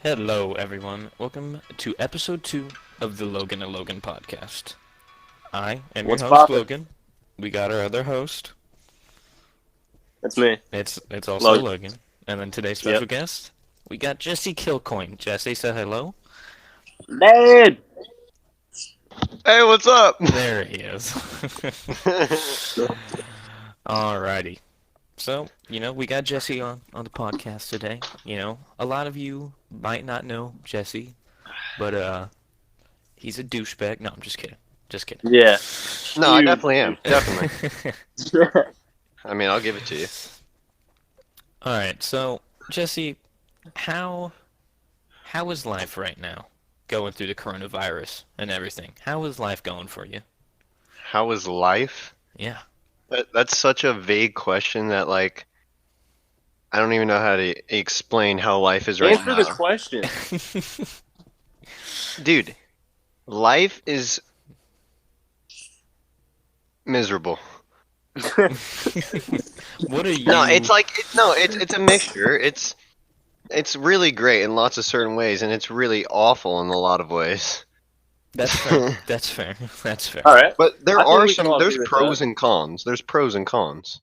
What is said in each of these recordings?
Hello, everyone. Welcome to episode 2 of the Logan Logan podcast. I am your What's host, poppin'? Logan. We got our other host. That's me. It's also Logan. Logan. And then today's Yep. special guest, we got Jessekilcoyne. Jesse, say hello. Dad! Hey, what's up? There he is. Alrighty. So, we got Jesse on the podcast today. A lot of you might not know Jesse, but he's a douchebag. No, I'm just kidding. Just kidding. Yeah. No, I Huge. definitely am. Definitely. I mean, I'll give it to you. Alright, so Jesse, how is life right now? Going through the coronavirus and everything. How is life going for you? How is life? Yeah. That's such a vague question that, like, I don't even know how to explain how life is right Answer the now. question. Dude, life is miserable. What are you? No, it's like it's a mixture. It's really great in lots of certain ways, and it's really awful in a lot of ways. That's fair. That's fair. That's fair. All right. But there I think are we can all there's agree with pros that. and cons. There's pros and cons.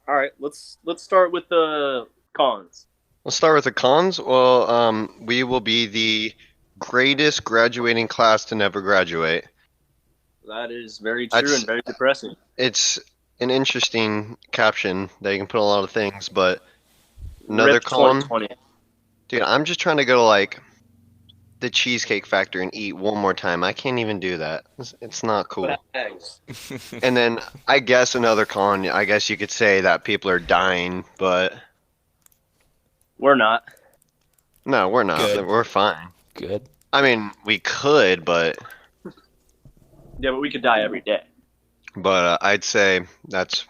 All right. Let's start with the cons. Let's start with the cons. Well, we will be the greatest graduating class to never graduate. That is very true That's- and very depressing. It's an interesting caption that you can put a lot of things, but another Rip con, 2020. dude, I'm just trying to go to like the Cheesecake Factory and eat one more time. I can't even do that. It's not cool. Thanks. And then I guess another con, I guess you could say that people are dying, but We're not. no, we're not. Good. We're fine. Good. I mean, we could, but Yeah, but we could die every day. I'd say that's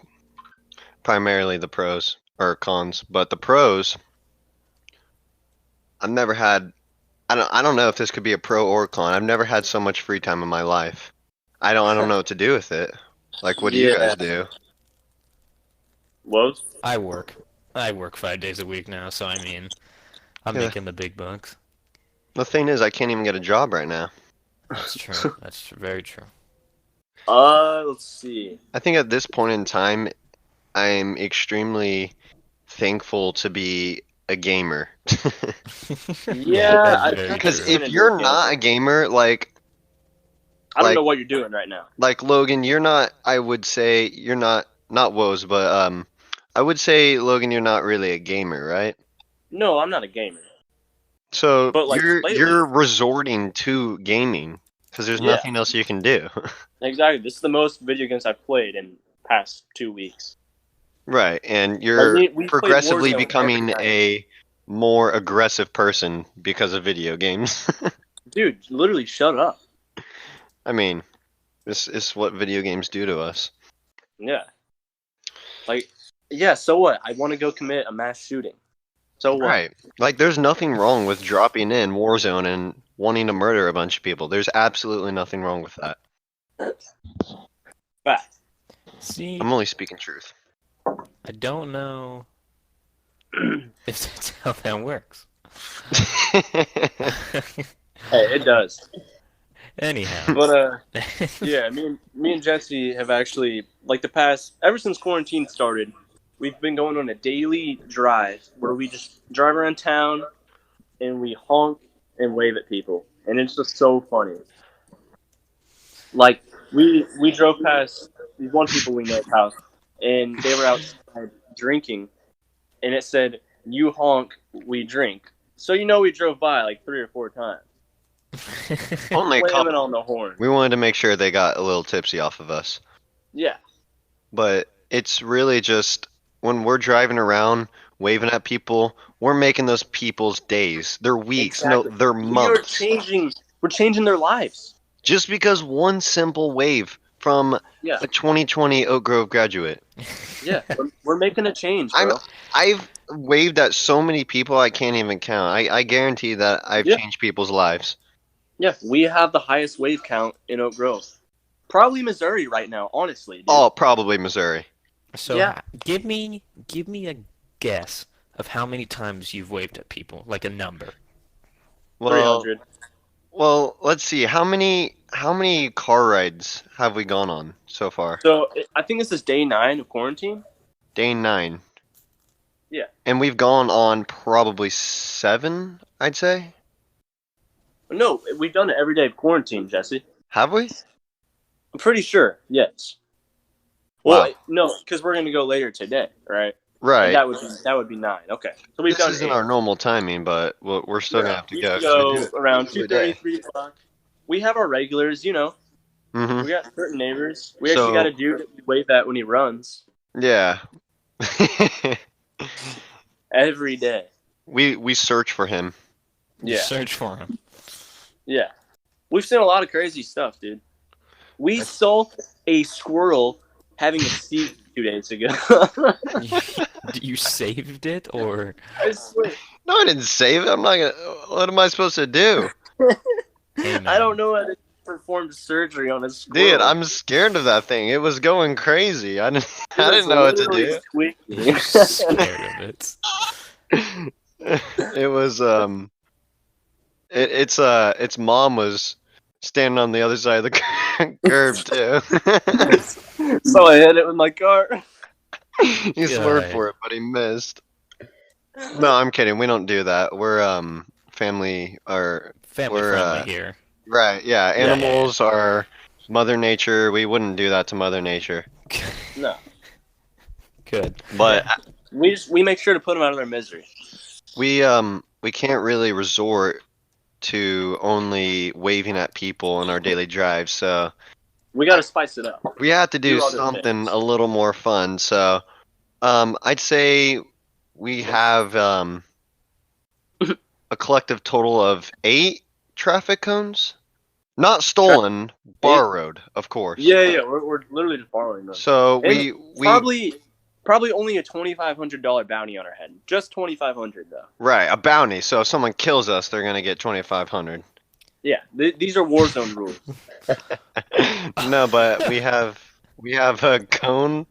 primarily the pros or cons. But the pros, I've never had. I don't know if this could be a pro or con. I've never had so much free time in my life. I don't know what to do with it. Like, what do you guys do? What? I work. I work 5 days a week now, so I mean, I'm Yeah. making the big bucks. The thing is, I can't even get a job right now. That's true. That's very true. Let's see. I think at this point in time, I'm extremely thankful to be a gamer. Yeah, that's I very think Because true. if you're not a gamer, like I don't like- know what you're doing right now. Logan, you're not. I would say you're not woes, but I would say Logan, you're not really a gamer, right? No, I'm not a gamer. So But, like, lately- you're resorting to gaming because there's Yeah. nothing else you can do. Exactly. This is the most video games I've played in past 2 weeks. Right, and you're we played progressively Warzone becoming every night. a more aggressive person because of video games. Dude, literally shut up. I mean, this is what video games do to us. Yeah. Like, yeah, so what? I want to go commit a mass shooting. So what? Right. Like, there's nothing wrong with dropping in Warzone and wanting to murder a bunch of people. There's absolutely nothing wrong with that. Fact. See, I'm only speaking truth. I don't know if that's how that works. Hey, it does. Anyhow. But, yeah, me and Jesse have actually, like, ever since quarantine started, we've been going on a daily drive where we just drive around town and we honk and wave at people. And it's just so funny. Like, we drove past these one people we know's house, and they were outside drinking, and it said, "You honk, we drink." So we drove by like 3 or 4 times. Only a Slamming couple. on the horn. We wanted to make sure they got a little tipsy off of us. Yeah. But it's really just when we're driving around waving at people, we're making those people's days, their weeks, Exactly. no, their months. We're changing their lives. Just because one simple wave from Yeah. a 2020 Oak Grove graduate. Yeah. We're making a change, bro. I've waved at so many people I can't even count. I guarantee that I've Yeah. changed people's lives. Yeah, we have the highest wave count in Oak Grove. Probably Missouri right now, honestly. Dude. Oh, probably Missouri. So Yeah. give me a guess of how many times you've waved at people, like a number. Well, 300. well, let's see. How many car rides have we gone on so far? So I think this is day 9 of quarantine. Day 9. Yeah. And we've gone on probably 7, I'd say. No, we've done it every day of quarantine, Jesse. Have we? I'm pretty sure. Yes. Wow. Well, no, because we're gonna go later today, right? And Right. that would be 9. Okay, so we've This done isn't 8. our normal timing, but we're still gonna have to We go can 'cause we do go it around every day. 2:30, 3 o'clock. We have our regulars, Mm-hmm. We got certain neighbors. We actually got a dude that we wave at when he runs Yeah. every day. we search for him. Yeah. Search for him. Yeah. We've seen a lot of crazy stuff, dude. We saw a squirrel having a seizure 2 days ago. You saved it, or I swear. No, I didn't save it. I'm not gonna. What am I supposed to do? hey, man. I don't know how to perform surgery on a squirrel. Dude, I'm scared of that thing. It was going crazy. I didn't It was know what to literally do. squeaking. You're scared of it. It was its mom was standing on the other side of the curb too. So I hit it with my car. He swerved Yeah. for it, but he missed. No, I'm kidding. We don't do that. We're family or Family We're, friendly here. right, yeah. Yeah. Animals are Mother Nature. We wouldn't do that to Mother Nature. No, Good. But we make sure to put them out of their misery. we can't really resort to only waving at people in our daily drives, so We got to spice it up. we have to do Do other something things. a little more fun. So I'd say we have a collective total of 8 traffic cones. Not stolen, borrowed, of course. Yeah. We're literally just borrowing them. So And we probably only a $2,500 bounty on our head. Just $2,500 though. right, a bounty. So if someone kills us, they're gonna get 2,500. Yeah, these are war zone rules. No, but we have a cone.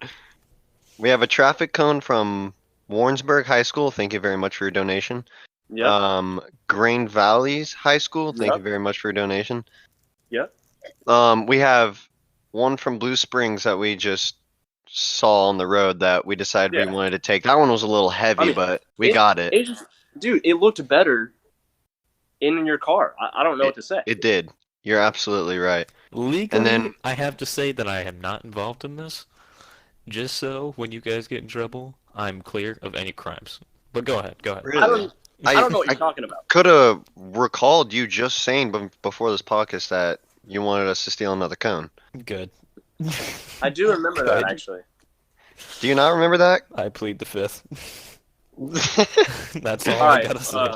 We have a traffic cone from Warrensburg High School. Thank you very much for your donation. Yep. Grain Valleys High School. Thank Yep. you very much for your donation. Yep. We have one from Blue Springs that we just saw on the road that we decided Yeah. we wanted to take. That one was a little heavy, I mean, but we got it. Dude, it looked better in your car. I don't know what to say. It did. You're absolutely right. Legally, And then- I have to say that I am not involved in this. Just so when you guys get in trouble, I'm clear of any crimes. But go ahead. Really? I don't know what you're talking about. Could have recalled you just saying before this podcast that you wanted us to steal another cone. Good. I do remember that Good. actually. Do you not remember that? I plead the fifth. That's all All I right. gotta say.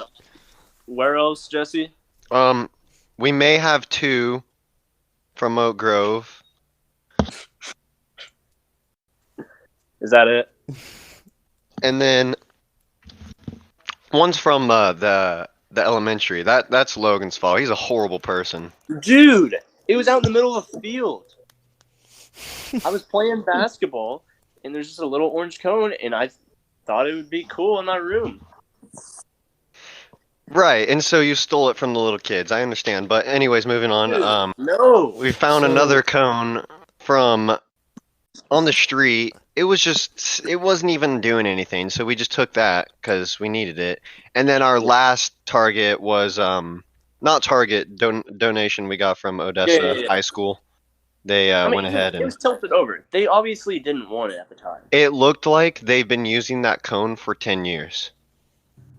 Where else, Jesse? We may have 2 from Oak Grove. Is that it? And then one's from the elementary. That's Logan's fault. He's a horrible person. Dude, it was out in the middle of a field. I was playing basketball, and there's just a little orange cone, and I thought it would be cool in my room. Right, and so you stole it from the little kids. I understand. But anyways, moving on. Dude, no. We found another cone from on the street. It wasn't even doing anything, so we just took that because we needed it. And then our last target was not target donation we got from Odessa Yeah. High School. They went ahead It and was tilted over. They obviously didn't want it at the time. it looked like they've been using that cone for 10 years.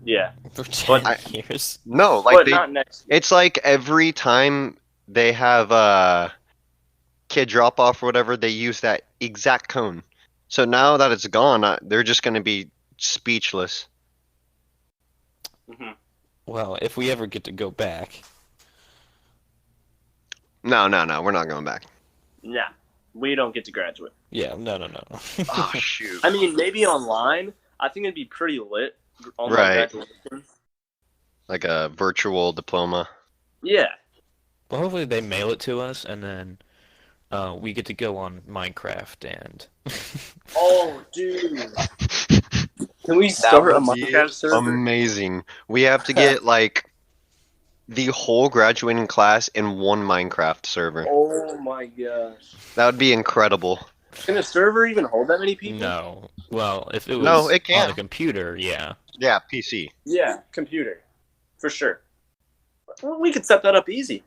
Yeah, For 10 I- years. No, like but not next year. it's like every time they have a kid drop off or whatever, they use that exact cone. So now that it's gone, they're just going to be speechless. Mhm. Well, if we ever get to go back, No, we're not going back. Nah, we don't get to graduate. yeah, no. Oh shoot! I mean, maybe online. I think it'd be pretty lit. Online Right. graduation. Like a virtual diploma. Yeah. Well, hopefully they mail it to us, and then we get to go on Minecraft and. Oh, dude. Can we start a would be Minecraft server? Amazing. We have to get like the whole graduating class in one Minecraft server. Oh my gosh. That would be incredible. Can a server even hold that many people? No. Well, if it No, was it on can. a computer, yeah. Yeah, PC. Yeah, computer. For sure. Well, we could set that up easy.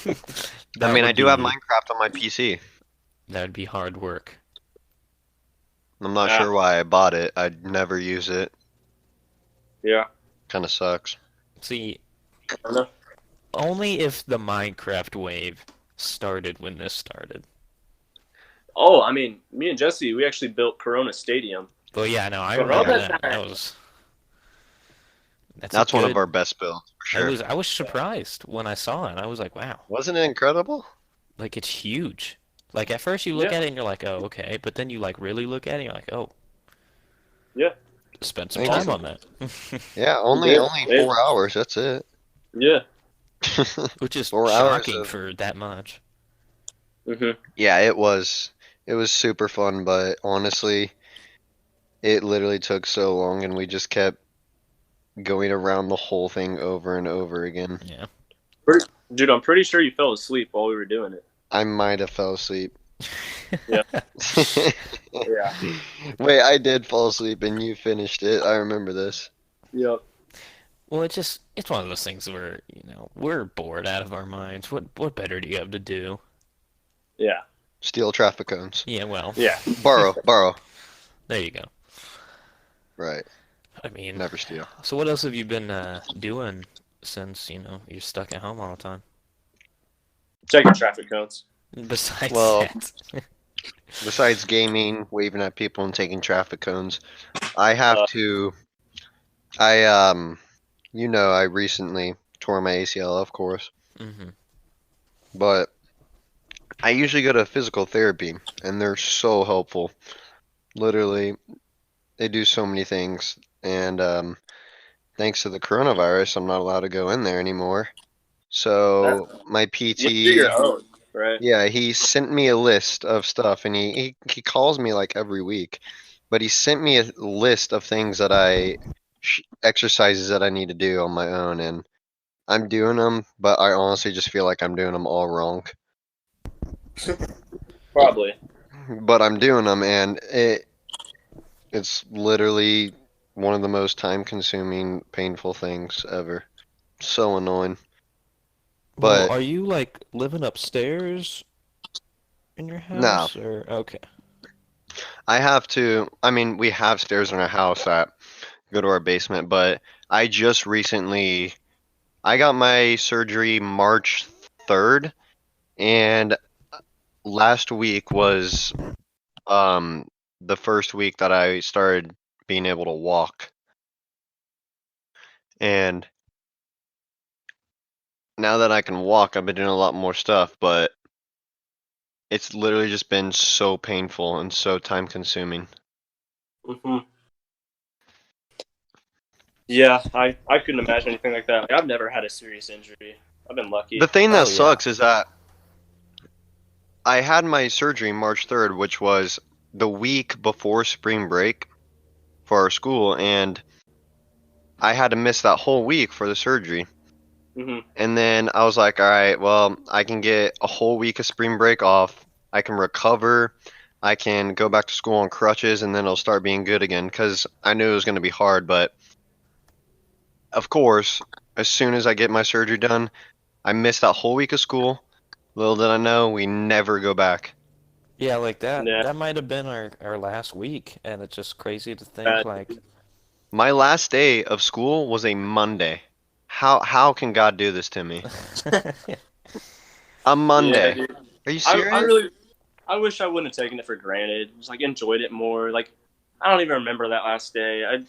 That I would do have be- Minecraft on my PC. That would be hard work. I'm not Yeah. sure why I bought it. I'd never use it. Yeah. Kind of sucks. See, I don't know. only if the Minecraft wave started when this started. Oh, I mean, me and Jesse, we actually built Corona Stadium. But yeah, no, I But remember Robert- that. That was. That's a one of good- our best builds, for sure. I was surprised when I saw it. I was like, wow, Wasn't it incredible? like it's huge. Like at first you look Yeah. at it and you're like, oh, okay, but then you like really look at it and you're like, oh, Yeah. spend some Thank time you. on that. Yeah, only did. 4 hours. That's it. Yeah. Which is 4 hours shocking of- for that much. Mm-hmm. Yeah, it was. It was super fun, but honestly, it literally took so long, and we just kept going around the whole thing over and over again. Yeah. Dude, I'm pretty sure you fell asleep while we were doing it. I might have fell asleep. Yeah. Yeah. Wait, I did fall asleep, and you finished it. I remember this. Yep. Well, it's one of those things where, we're bored out of our minds. What better do you have to do? Yeah. Steal traffic cones. Yeah, well, Yeah. Borrow. there you go. Right. I mean, Never steal. so what else have you been doing since, you're stuck at home all the time? Checking traffic cones. Besides Well, that. Besides gaming, waving at people, and taking traffic cones, I have to. I recently tore my ACL, of course, hmm but I usually go to physical therapy, and they're so helpful. Literally, they do so many things, and thanks to the coronavirus, I'm not allowed to go in there anymore. So my You have to do PT, your own, right? yeah, he sent me a list of stuff, and he calls me like every week, but he sent me a list of things that exercises that I need to do on my own, and I'm doing them, but I honestly just feel like I'm doing them all wrong. Probably. But I'm doing them, and it's literally one of the most time-consuming, painful things ever. So annoying. Well, But are you like living upstairs in your No. house or okay? I have to. I mean, we have stairs in our house that go to our basement, but I just recently I got my surgery March 3rd, and last week was the first week that I started being able to walk. And now that I can walk, I've been doing a lot more stuff, but it's literally just been so painful and so time consuming. Mm-hmm. Yeah, I couldn't imagine anything like that. Like, I've never had a serious injury. I've been lucky. The thing that Oh, yeah. sucks is that I had my surgery March 3rd, which was the week before spring break for our school, and I had to miss that whole week for the surgery. Mm-hmm. And then I was like, all right, well, I can get a whole week of spring break off. I can recover. I can go back to school on crutches, and then it'll start being good again, because I knew it was going to be hard. But of course, as soon as I get my surgery done, I missed that whole week of school. Little did I know, we never go back. Yeah, like that. Yeah. That might have been our last week, and it's just crazy to think Uh, like. My last day of school was a Monday. How can God do this to me? A Monday. Yeah, dude. Are you serious? I wish I wouldn't have taken it for granted. Just like enjoyed it more. Like I don't even remember that last day.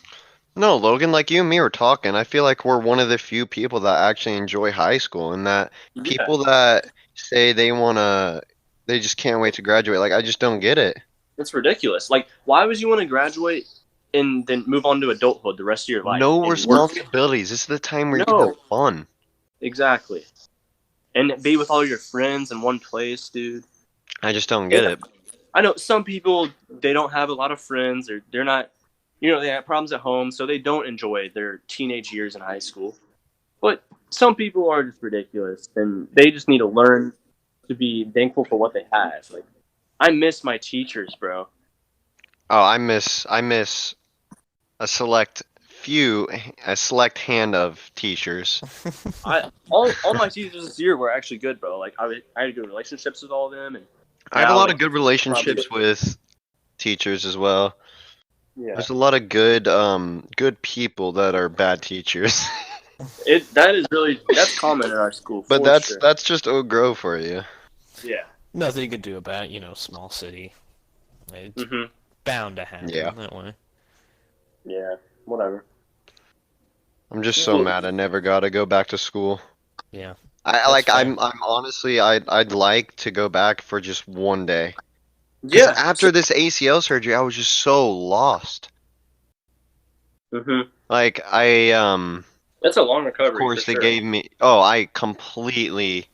No, Logan, like you and me were talking. I feel like we're one of the few people that actually enjoy high school, and that people that say they just can't wait to graduate. Like, I just don't get it. It's ridiculous. Like, why would you want to graduate and then move on to adulthood the rest of your life? No and work? responsibilities. This is the time where you can No. have fun. Exactly. And be with all your friends in one place, dude. I just don't get it. I know some people, they don't have a lot of friends, or they're not, they have problems at home, so they don't enjoy their teenage years in high school. some people are just ridiculous, and they just need to learn to be thankful for what they have. Like, I miss my teachers, bro. Oh, I miss a select a select hand of teachers. All my teachers this year were actually good, bro. Like, I had good relationships with all of them, and I have a now, lot like, of good relationships with teachers as well. yeah, There's a lot of good people that are bad teachers. that's common in our school But for sure. that's just Oak Grove for you. Yeah. Nothing you can do about it, small city. It's Mhm. bound to happen Yeah. that way. Yeah. Whatever. I'm just so mad I never got to go back to school. Yeah. I'm honestly I'd like to go back for just one day. Because Yeah. after this ACL surgery, I was just so lost. Mhm. Like That's a long of recovery. course for they sure. gave me. Oh, I completely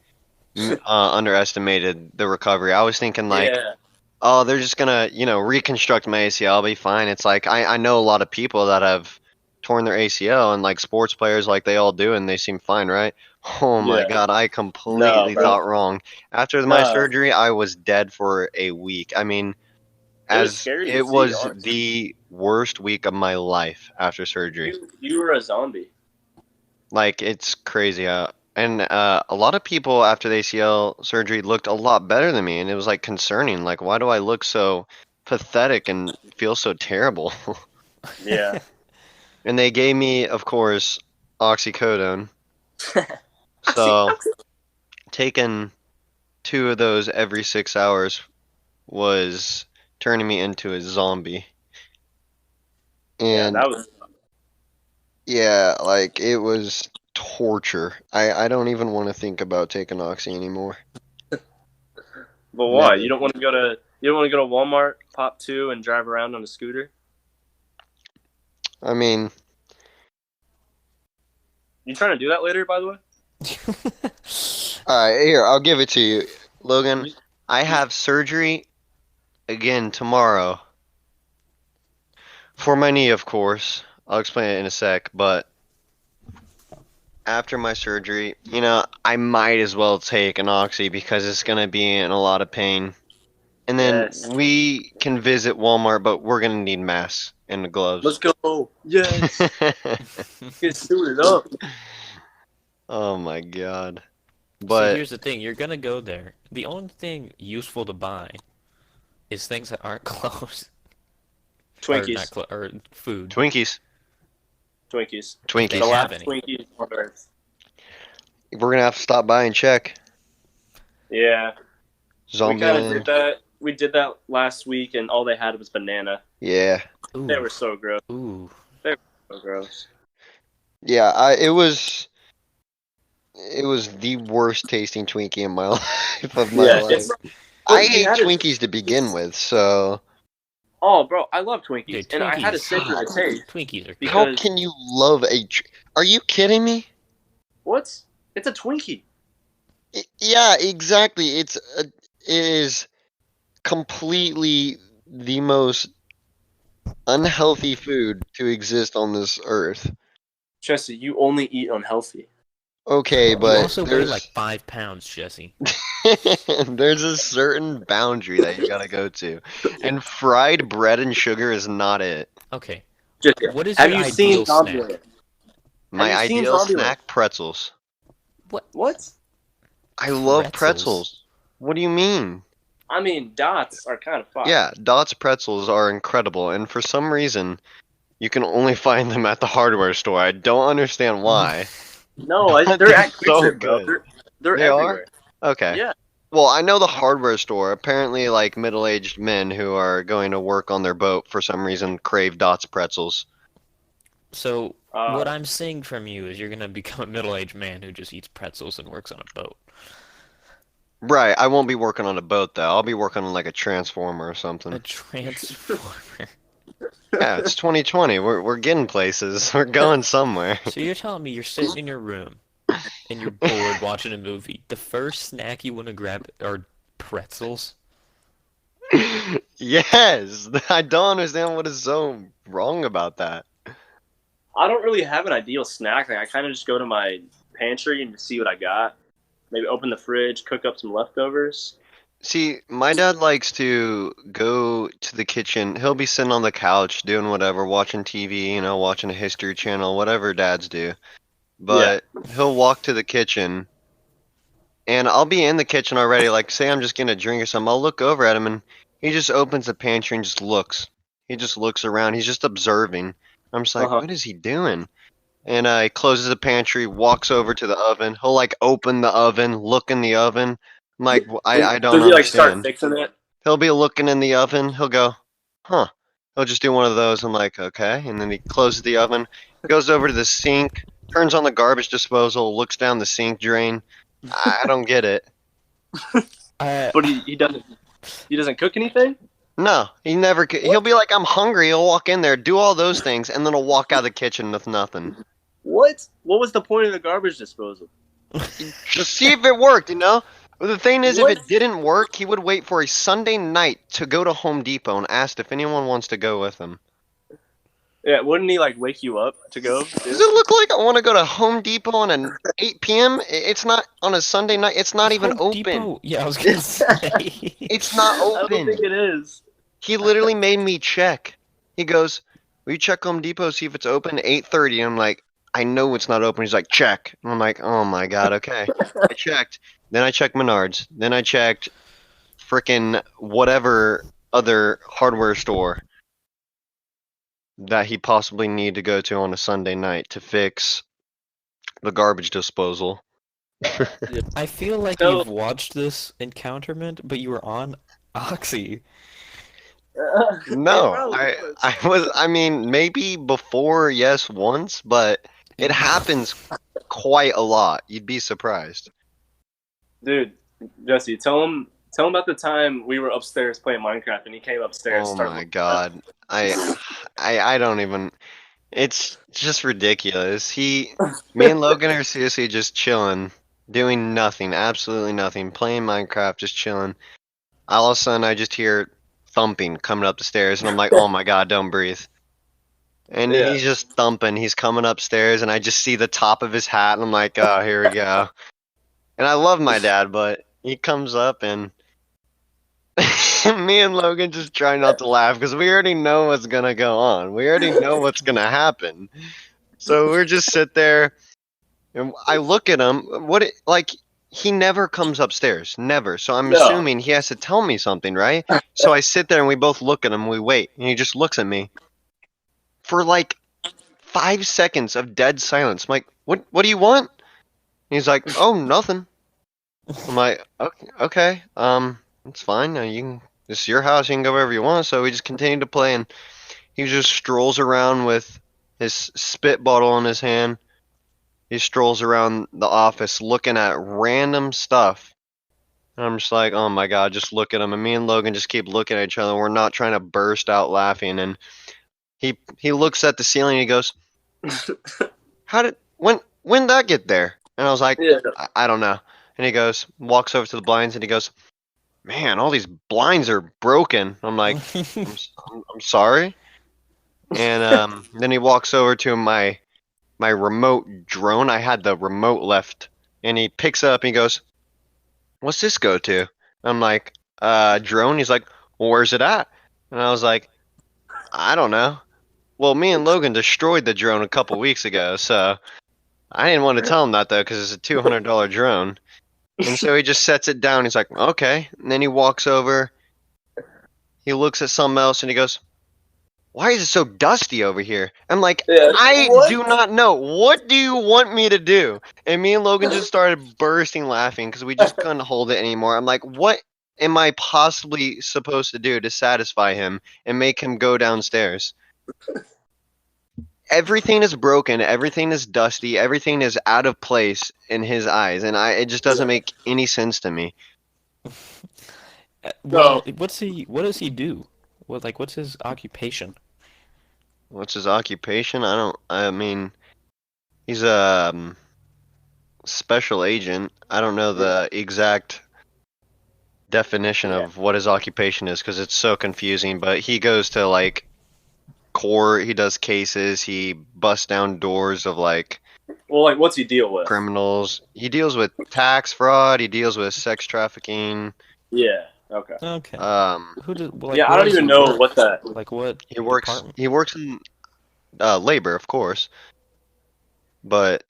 underestimated the recovery. I was thinking like, Yeah. oh, they're just gonna reconstruct my ACL. I'll be fine. It's like I know a lot of people that have torn their ACL and like sports players like they all do and they seem fine, right? Oh my Yeah. God, I No, completely bro. thought wrong. After my No. surgery, I was dead for a week. I mean, It was as scary to it see, was honestly. the worst week of my life after surgery. You were a zombie. Like it's crazy. And a lot of people after the ACL surgery looked a lot better than me, and it was like concerning. Like, why do I look so pathetic and feel so terrible? Yeah. And they gave me, of course, oxycodone. So taking 2 of those every 6 hours was turning me into a zombie. Yeah, And that was. yeah, like it was torture. I don't even want to think about taking oxy anymore. But why? Never. You don't want to go to Walmart, pop two, and drive around on a scooter? I mean, You trying to do that later, by the way? alright, here, I'll give it to you. Logan, I have surgery again tomorrow. For my knee, of course. I'll explain it in a sec, but after my surgery, I might as well take an oxy because it's gonna be in a lot of pain. And then Yes. we can visit Walmart, but we're gonna need masks and gloves. Let's go. Yes. Get suited up. Oh my God. See, But here's the thing. You're gonna go there. The only thing useful to buy is things that aren't clothes. Or not Twinkies. or food. Twinkies. Twinkies. They The Twinkies. have last any. Twinkies on earth. We're gonna have to stop by and check. Yeah. We kind of Zombieland. did that. We did that last week, and all they had was banana. Yeah. Ooh. They were so gross. Ooh. So gross. Yeah, it was the worst tasting Twinkie in my life of my Yeah. life. I hate Twinkies to begin with, so Oh, bro, I love Twinkies, Dude, and I had to Twinkies. sit through the taste. Twinkies are Because- how can you love Are you kidding me? What? It's a Twinkie. Yeah, exactly. It is completely the most unhealthy food to exist on this earth. Jesse, you only eat unhealthy. Okay, You but also weigh there's like 5 pounds, Jesse. there's a certain boundary that you gotta go to, and fried bread and sugar is not it. Okay. Jesse, What is have your you seen ideal snack? Zombieland? My Have you seen ideal Zombieland? snack, pretzels. What? I love Pretzels? pretzels. What do you mean? I mean, dots are kind of fire. Yeah, Dot's pretzels are incredible, and for some reason, you can only find them at the hardware store. I don't understand why. No, they're They're at so Quick Trip, bro. good. They're They are? everywhere. Okay. Yeah. Well, I know the hardware store. Apparently, like middle-aged men who are going to work on their boat for some reason crave Dot's pretzels. So, Uh, what I'm seeing from you is you're gonna become a middle-aged man who just eats pretzels and works on a boat. Right, I won't be working on a boat though. I'll be working on like a transformer or A something. transformer. Yeah, it's 2020. We're getting places. We're going somewhere. So you're telling me you're sitting in your room and you're bored watching a movie. The first snack you want to grab are pretzels? Yes, I don't understand what is so wrong about that. I don't really have an ideal snack. Like, I kind of just go to my pantry and just see what I got. Maybe open the fridge, cook up some leftovers. See, my dad likes to go to the kitchen. He'll be sitting on the couch doing whatever, watching TV, watching a History Channel, whatever dads do. Yeah. But he'll walk to the kitchen, and I'll be in the kitchen already. Like, say I'm just getting a drink or something. I'll look over at him, and he just opens the pantry and just looks. He just looks around. He's just observing. I'm just like, what is he doing? And he closes the pantry, walks over to the oven. He'll like open the oven, look in the oven. I'm like, I don't Does he like start understand. fixing it? He'll be looking in the oven. He'll go, huh. He'll just do one of those. I'm like, okay. And then he closes the oven, goes over to the sink, turns on the garbage disposal, looks down the sink drain. I don't get it. But he doesn't cook anything? No, he never. He'll be like, I'm hungry. He'll walk in there, do all those things, and then he'll walk out of the kitchen with nothing. What? What was the point of the garbage disposal? Just see if it worked, But the thing is, What? if it didn't work, he would wait for a Sunday night to go to Home Depot and ask if anyone wants to go with him. Yeah, wouldn't he like wake you up to go? Does it look like I want to go to Home Depot on an 8 p.m.? It's not on a Sunday night. It's not even Home open. Depot? Yeah, I was gonna say. It's not I don't open. think it is. He literally made me check. He goes, will you check Home Depot, see if it's open? 8:30. I'm like, I know it's not open. He's like, check. And I'm like, oh my god, okay. I checked. Then I checked Menards. Then I checked frickin' whatever other hardware store that he possibly need to go to on a Sunday night to fix the garbage disposal. I feel like So- you've watched this encounterment, but you were on Oxy. No, I mean, maybe before, yes, once, but it happens quite a lot. You'd be surprised. Dude, Jesse, tell him about the time we were upstairs playing Minecraft and he came upstairs. Oh started my looking god. I don't even, it's just ridiculous. Me and Logan are seriously just chilling, doing nothing, absolutely nothing, playing Minecraft, just chilling. All of a sudden I just hear thumping coming up the stairs, and I'm like, oh my god, don't breathe. And Yeah. he's just thumping. He's coming upstairs, and I just see the top of his hat, and I'm like, oh, here we go. And I love my dad, but he comes up, and me and Logan just try not to laugh because we already know what's gonna go on. We already know what's gonna happen. So we're just sit there, and I look at him. He never comes upstairs, never. So I'm No. assuming he has to tell me something, right? So I sit there and we both look at him. We wait, and he just looks at me for like 5 seconds of dead silence. I'm like, what do you want? And he's like, oh, nothing. I'm like, okay, it's fine. This is your house. You can go wherever you want. So we just continue to play, and he just strolls around with his spit bottle in his hand. He strolls around the office looking at random stuff. And I'm just like, oh my god, just look at him. And me and Logan just keep looking at each other. We're not trying to burst out laughing. And he looks at the ceiling and he goes, when did that get there? And I was like, Yeah. I don't know. And he walks over to the blinds and he goes, man, all these blinds are broken. I'm like, I'm sorry. And then he walks over to my remote drone. I had the remote left, and he picks it up and he goes, what's this go to? I'm like, drone. He's like, well, where's it at? And I was like, I don't know. Well, me and Logan destroyed the drone a couple weeks ago, so I didn't want to tell him that though, because it's a $200 drone. And so he just sets it down. He's like, okay. And then he walks over, he looks at something else, and he goes, why is it so dusty over here? I'm like, Yeah, I what? do not know. What do you want me to do? And me and Logan just started bursting laughing because we just couldn't hold it anymore. I'm like, what am I possibly supposed to do to satisfy him and make him go downstairs? Everything is broken. Everything is dusty. Everything is out of place in his eyes. And it just doesn't make any sense to me. Well, what does he do? What's his occupation? What's his occupation? I mean, he's a special agent. I don't know the exact definition of what his occupation is because it's so confusing, but he goes to like court. He does cases. He busts down doors of like Well, like, what's he deal with? criminals. He deals with tax fraud. He deals with sex trafficking. Yeah. Okay. Okay. Who does? Like, Yeah, I where don't does even he know work? what that. Like what He works. department? He works in labor, of course, but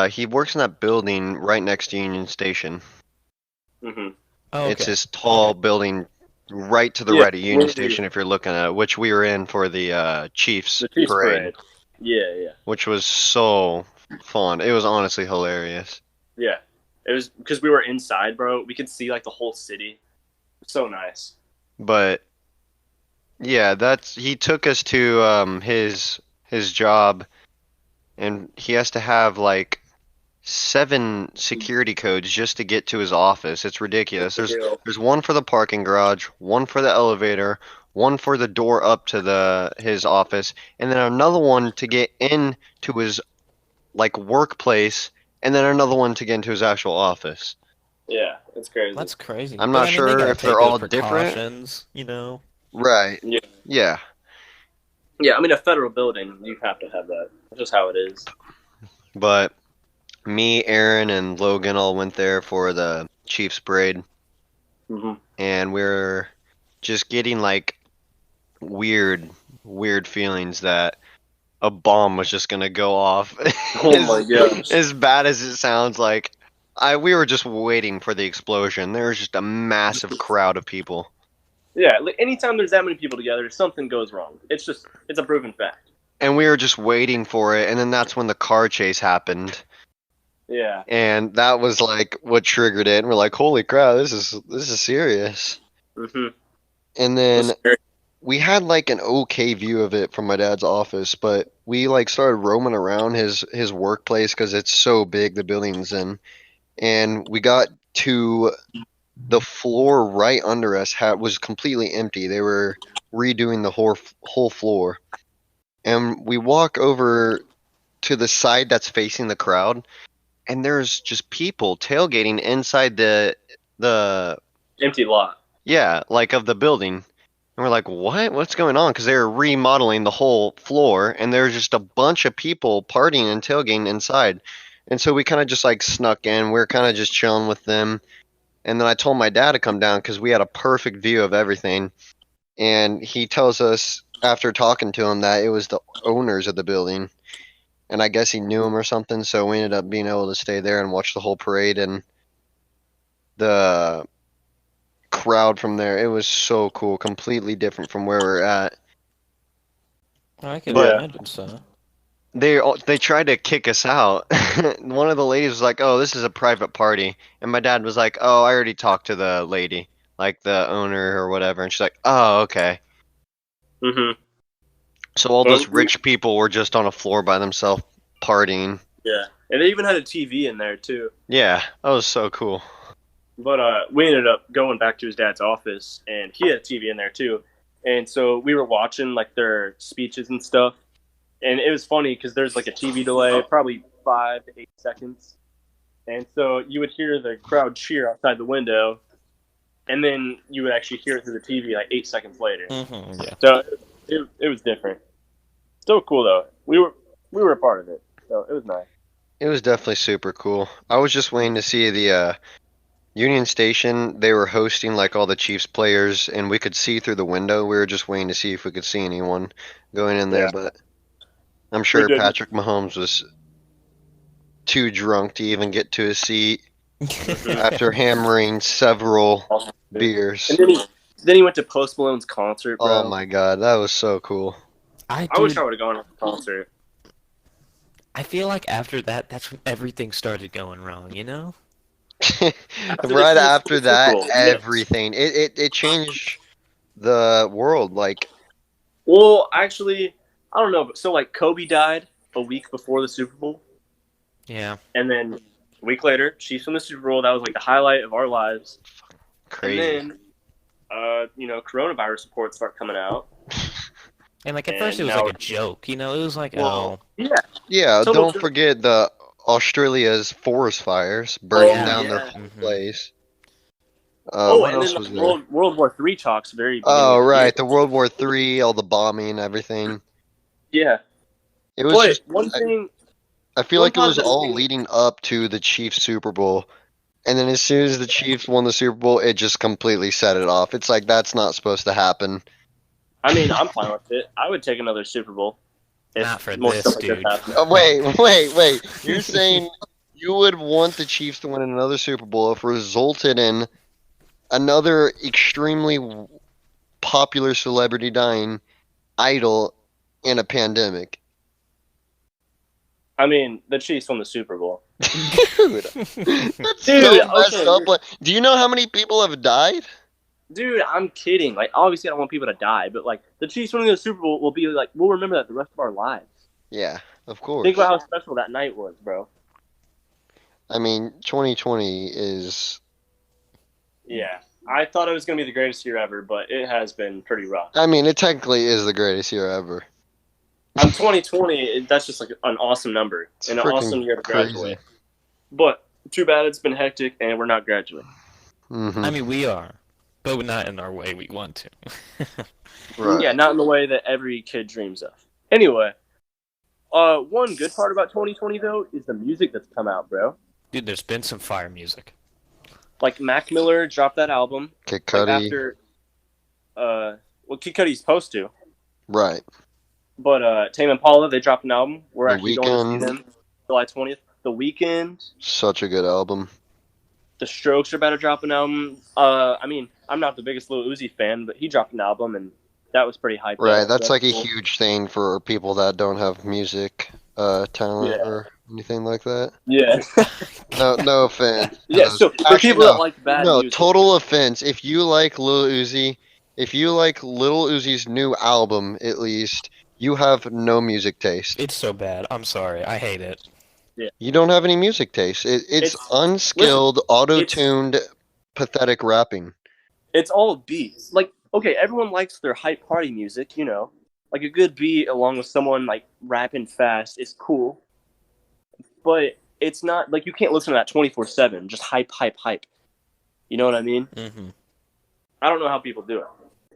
he works in that building right next to Union Station. Mm-hmm. Oh, It's okay. this tall building right to the Yeah, right of Union Station if you're looking at it, which we were in for the Chiefs the Chiefs parade, parade. Yeah. which was so fun. It was honestly hilarious. Yeah. It was because we were inside, bro. We could see like the whole city. So nice. But yeah, he took us to his job, and he has to have like 7 security codes just to get to his office. It's ridiculous. There's one for the parking garage, one for the elevator, one for the door up to his office, and then another one to get into his like workplace, and then another one to get into his actual office. Yeah, it's crazy. That's crazy. I'm But not I mean, sure they gotta if take they're those all different. precautions, you know. Right. Yeah. Yeah. Yeah, I mean, a federal building, you have to have that. That's just how it is. But me, Aaron, and Logan all went there for the Chiefs parade, Mm-hmm. and we're just getting like weird feelings that a bomb was just gonna go off. Oh my gosh. As bad as it sounds, like we were just waiting for the explosion. There was just a massive crowd of people, Yeah, like anytime there's that many people together, something goes wrong. It's a proven fact. and we were just waiting for it. And then that's when the car chase happened, Yeah. and that was like what triggered it. And we're like, "Holy crap, this is serious." Mm-hmm. And then we had like an okay view of it from my dad's office, but we like started roaming around his workplace because it's so big, the building's in, and we got to the floor right under us was completely empty. They were redoing the whole floor, and we walk over to the side that's facing the crowd, and there's just people tailgating inside the Empty lot. yeah, like of the building. And we're like, what? What's going on? Because they were remodeling the whole floor, and there was just a bunch of people partying and tailgating inside. And so we kind of just like snuck in. We were kind of just chilling with them. And then I told my dad to come down because we had a perfect view of everything. And he tells us after talking to him that it was the owners of the building. And I guess he knew him or something. So we ended up being able to stay there and watch the whole parade and the crowd from there. It was so cool, completely different from where we're at. I can But- imagine so. They tried to kick us out. One of the ladies was like, "Oh, this is a private party," and my dad was like, "Oh, I already talked to the lady, like the owner or whatever," and she's like, "Oh, okay." Mm-hmm. So all those rich people were just on a floor by themselves partying. Yeah, and they even had a TV in there too. Yeah, that was so cool. But we ended up going back to his dad's office, and he had a TV in there too. And so we were watching like their speeches and stuff. And it was funny because there's like a TV delay, probably 5 to 8 seconds. And so you would hear the crowd cheer outside the window, and then you would actually hear it through the TV like 8 seconds later. Mm-hmm, yeah. So it was different. Still cool though. We were a part of it, so it was nice. It was definitely super cool. I was just waiting to see the Union Station. They were hosting like all the Chiefs players, and we could see through the window. We were just waiting to see if we could see anyone going in there, Yeah. but I'm sure didn't. Patrick Mahomes was too drunk to even get to his seat after hammering several beers. And then he went to Post Malone's concert, bro. Oh my god, that was so cool. I wish I would have gone to the concert. I feel like after that, that's when everything started going wrong, you know? Right after that, Yes. everything it changed the world. Like, Well, actually, I don't know, but so like Kobe died a week before the Super Bowl, Yeah. and then a week later, Chiefs won the Super Bowl. That was like the highlight of our lives. crazy. And then, coronavirus reports start coming out. And like at And first it was now like a joke, you know? It was like, Well, Yeah, Yeah, So don't the- forget the Australia's forest fires burning Yeah. down their Yeah. whole Mhm. place. What and else then was the there? World War III talks very. beginning Oh, of the right, year. the World War III, all the bombing, everything. Yeah. It was But just. one thing, I feel one like it was positive all thing. leading up to the Chiefs Super Bowl, and then as soon as the Chiefs won the Super Bowl, it just completely set it off. It's like that's not supposed to happen. I mean, I'm fine with it. I would take another Super Bowl if Not for more stuff this, like this dude. happened. Wait. You're saying you would want the Chiefs to win another Super Bowl if it resulted in another extremely popular celebrity dying, idol, in a pandemic? I mean, the Chiefs won the Super Bowl. Dude, that's Dude, so messed okay, up. Like, do you know how many people have died? dude, I'm kidding. Like, obviously, I don't want people to die, but like, the Chiefs winning the Super Bowl will be like, we'll remember that the rest of our lives. Yeah, of Think course. about how special that night was, bro. I mean, 2020 is. Yeah, I thought it was gonna be the greatest year ever, but it has been pretty rough. I mean, it technically is the greatest year ever. 2020, that's just like an awesome number It's and an awesome freaking year to crazy. graduate. But too bad it's been hectic and we're not graduating. I mean, we are, but not in our way we want to. Right. Yeah, not in the way that every kid dreams of. Anyway, one good part about 2020 though is the music that's come out, bro. Dude, there's been some fire music. Like Mac Miller dropped that album Kid like Cudi. after, well, Kid Cudi's supposed to, Right. but Tame Impala they dropped an album. We're The actually going to see Weeknd. them July 20th. The Weeknd, Such a good album. The Strokes are about to drop an album. I mean, I'm not the biggest Lil Uzi fan, but he dropped an album and that was pretty hyped. Right. Up. That's So like a cool. huge thing for people that don't have music talent Yeah. or anything like that. Yeah. No offense. to Yeah, those- so for Actually, people no. that like bad No, music. total offense. If you like Lil Uzi, if you like Lil Uzi's new album, at least, you have no music taste. It's so bad. I'm sorry. I hate it. You don't have any music taste. It's It's- unskilled, auto-tuned, pathetic rapping. It's all beats. Like, okay, everyone likes their hype party music, you know. Like a good beat along with someone like rapping fast is cool. But it's not like you can't listen to that 24/7, just hype, hype, hype. You know what I mean? Mm-hmm. I don't know how people do it.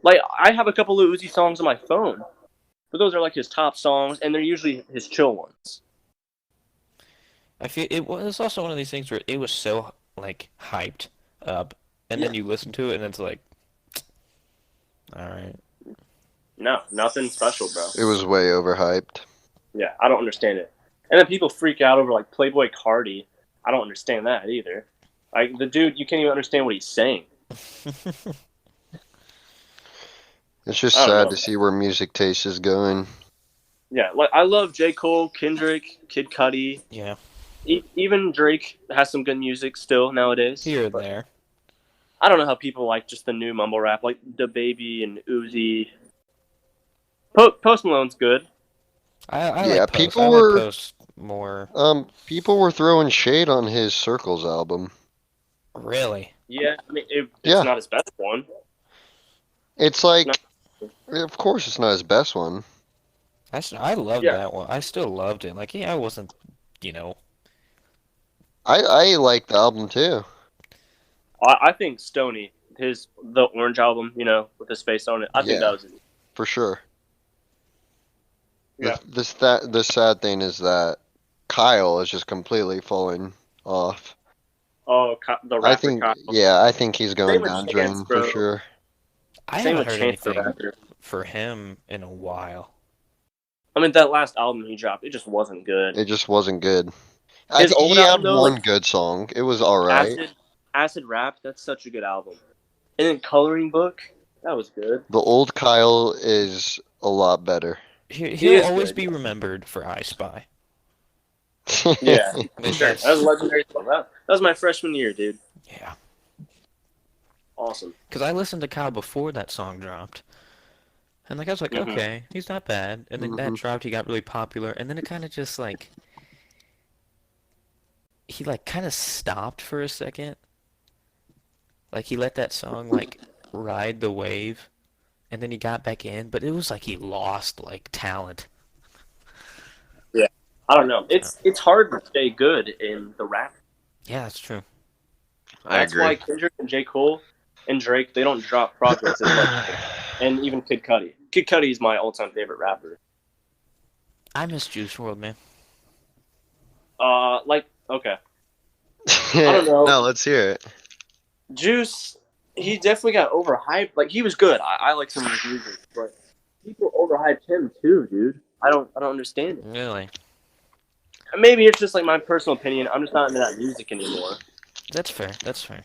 Like I have a couple of Uzi songs on my phone. But those are like his top songs and they're usually his chill ones. I feel it was also one of these things where it was so like hyped up, and then you listen to it, and it's like, all right. No, nothing special, bro. It was way overhyped. Yeah, I don't understand it. And then people freak out over like Playboy Cardi. I don't understand that either. Like the dude, you can't even understand what he's saying. It's just I don't sad know. to see where music taste is going. Yeah, like I love J. Cole, Kendrick, Kid Cudi. Yeah, Even Drake has some good music still nowadays. here and But there. I don't know how people like just the new mumble rap, like the Baby and Uzi. Post Malone's good. I Yeah, like Post. people I were- like Post more. People were throwing shade on his Circles album. Really? Yeah, I mean it's Yeah. not his best one. It's like, No. of course, it's not his best one. I loved Yeah. that one. I still loved it. Like, yeah, I wasn't, you know. I like the album too. I think Stoney, the Orange album, you know, with the space on it. I think Yeah. that was it. For sure. Yeah. The sad thing is that Kyle is just completely falling off. Oh, the rapper I think, Kyle. yeah, I think he's going Same with down Chance, drain for bro. sure. I Same haven't with heard Chance the anything rapper. for him in a while. I mean, that last album he dropped, it just wasn't good. It just wasn't good. I His think old he had album, though, one like, good song. It was alright. Acid Rap, that's such a good album. And then Coloring Book, that was good. The old Kyle is a lot better. He'll is always good. be remembered for I Spy. Yeah, Like, for sure. that's- That was a legendary song. That was my freshman year, dude. Yeah. Awesome. Because I listened to Kyle before that song dropped. And like I was like, Mhm. okay, he's not bad. And then that Mhm. dropped, he got really popular, and then it kind of just like he like kind of stopped for a second. Like he let that song like ride the wave, and then he got back in, but it was like he lost like talent. I don't know. It's hard to stay good in the rap. Yeah, that's true. That's why Kendrick and J. Cole and Drake, they don't drop projects as much. And even Kid Cudi. Kid Cudi is my all-time favorite rapper. I miss Juice World, man. Like, okay, I don't know. No, let's hear it. Juice, he definitely got overhyped. Like, he was good. I like some of his music, but people overhyped him too, dude. I don't understand it. Really? Maybe it's just like my personal opinion. I'm just not into that music anymore. That's fair. That's fair.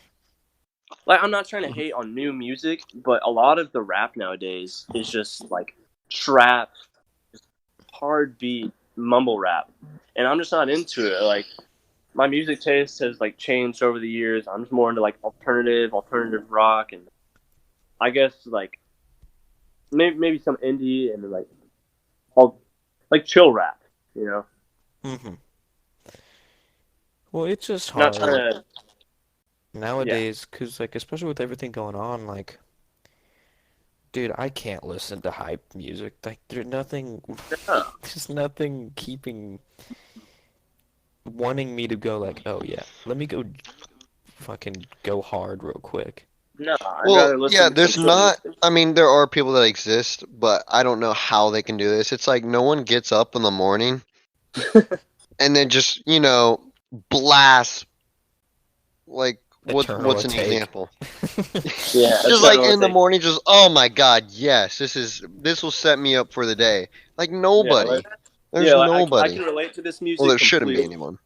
Like, I'm not trying to hate on new music, but a lot of the rap nowadays is just like trap, just hard beat mumble rap, and I'm just not into it. Like, my music taste has like changed over the years. I'm just more into like alternative rock, and I guess like maybe some indie and like all like chill rap. You know, Mm-hmm. Well, it's just not hard trying to. nowadays, cause like especially with everything going on, like, dude, I can't listen to hype music. Like, Yeah, there's nothing keeping wanting me to go like, oh yeah, let me go fucking go hard real quick. no, I'd Well, rather yeah, listen to some there's chill not. music. I mean, there are people that exist, but I don't know how they can do this. It's like no one gets up in the morning and then just, blast like Eternal what's an Atake. example? Yeah, Just that's like what I in the think. morning, just oh my God, yes, this will set me up for the day. Like Yeah, like, nobody. There's yeah, like I nobody. can relate to this Well, music there shouldn't be completely. anyone.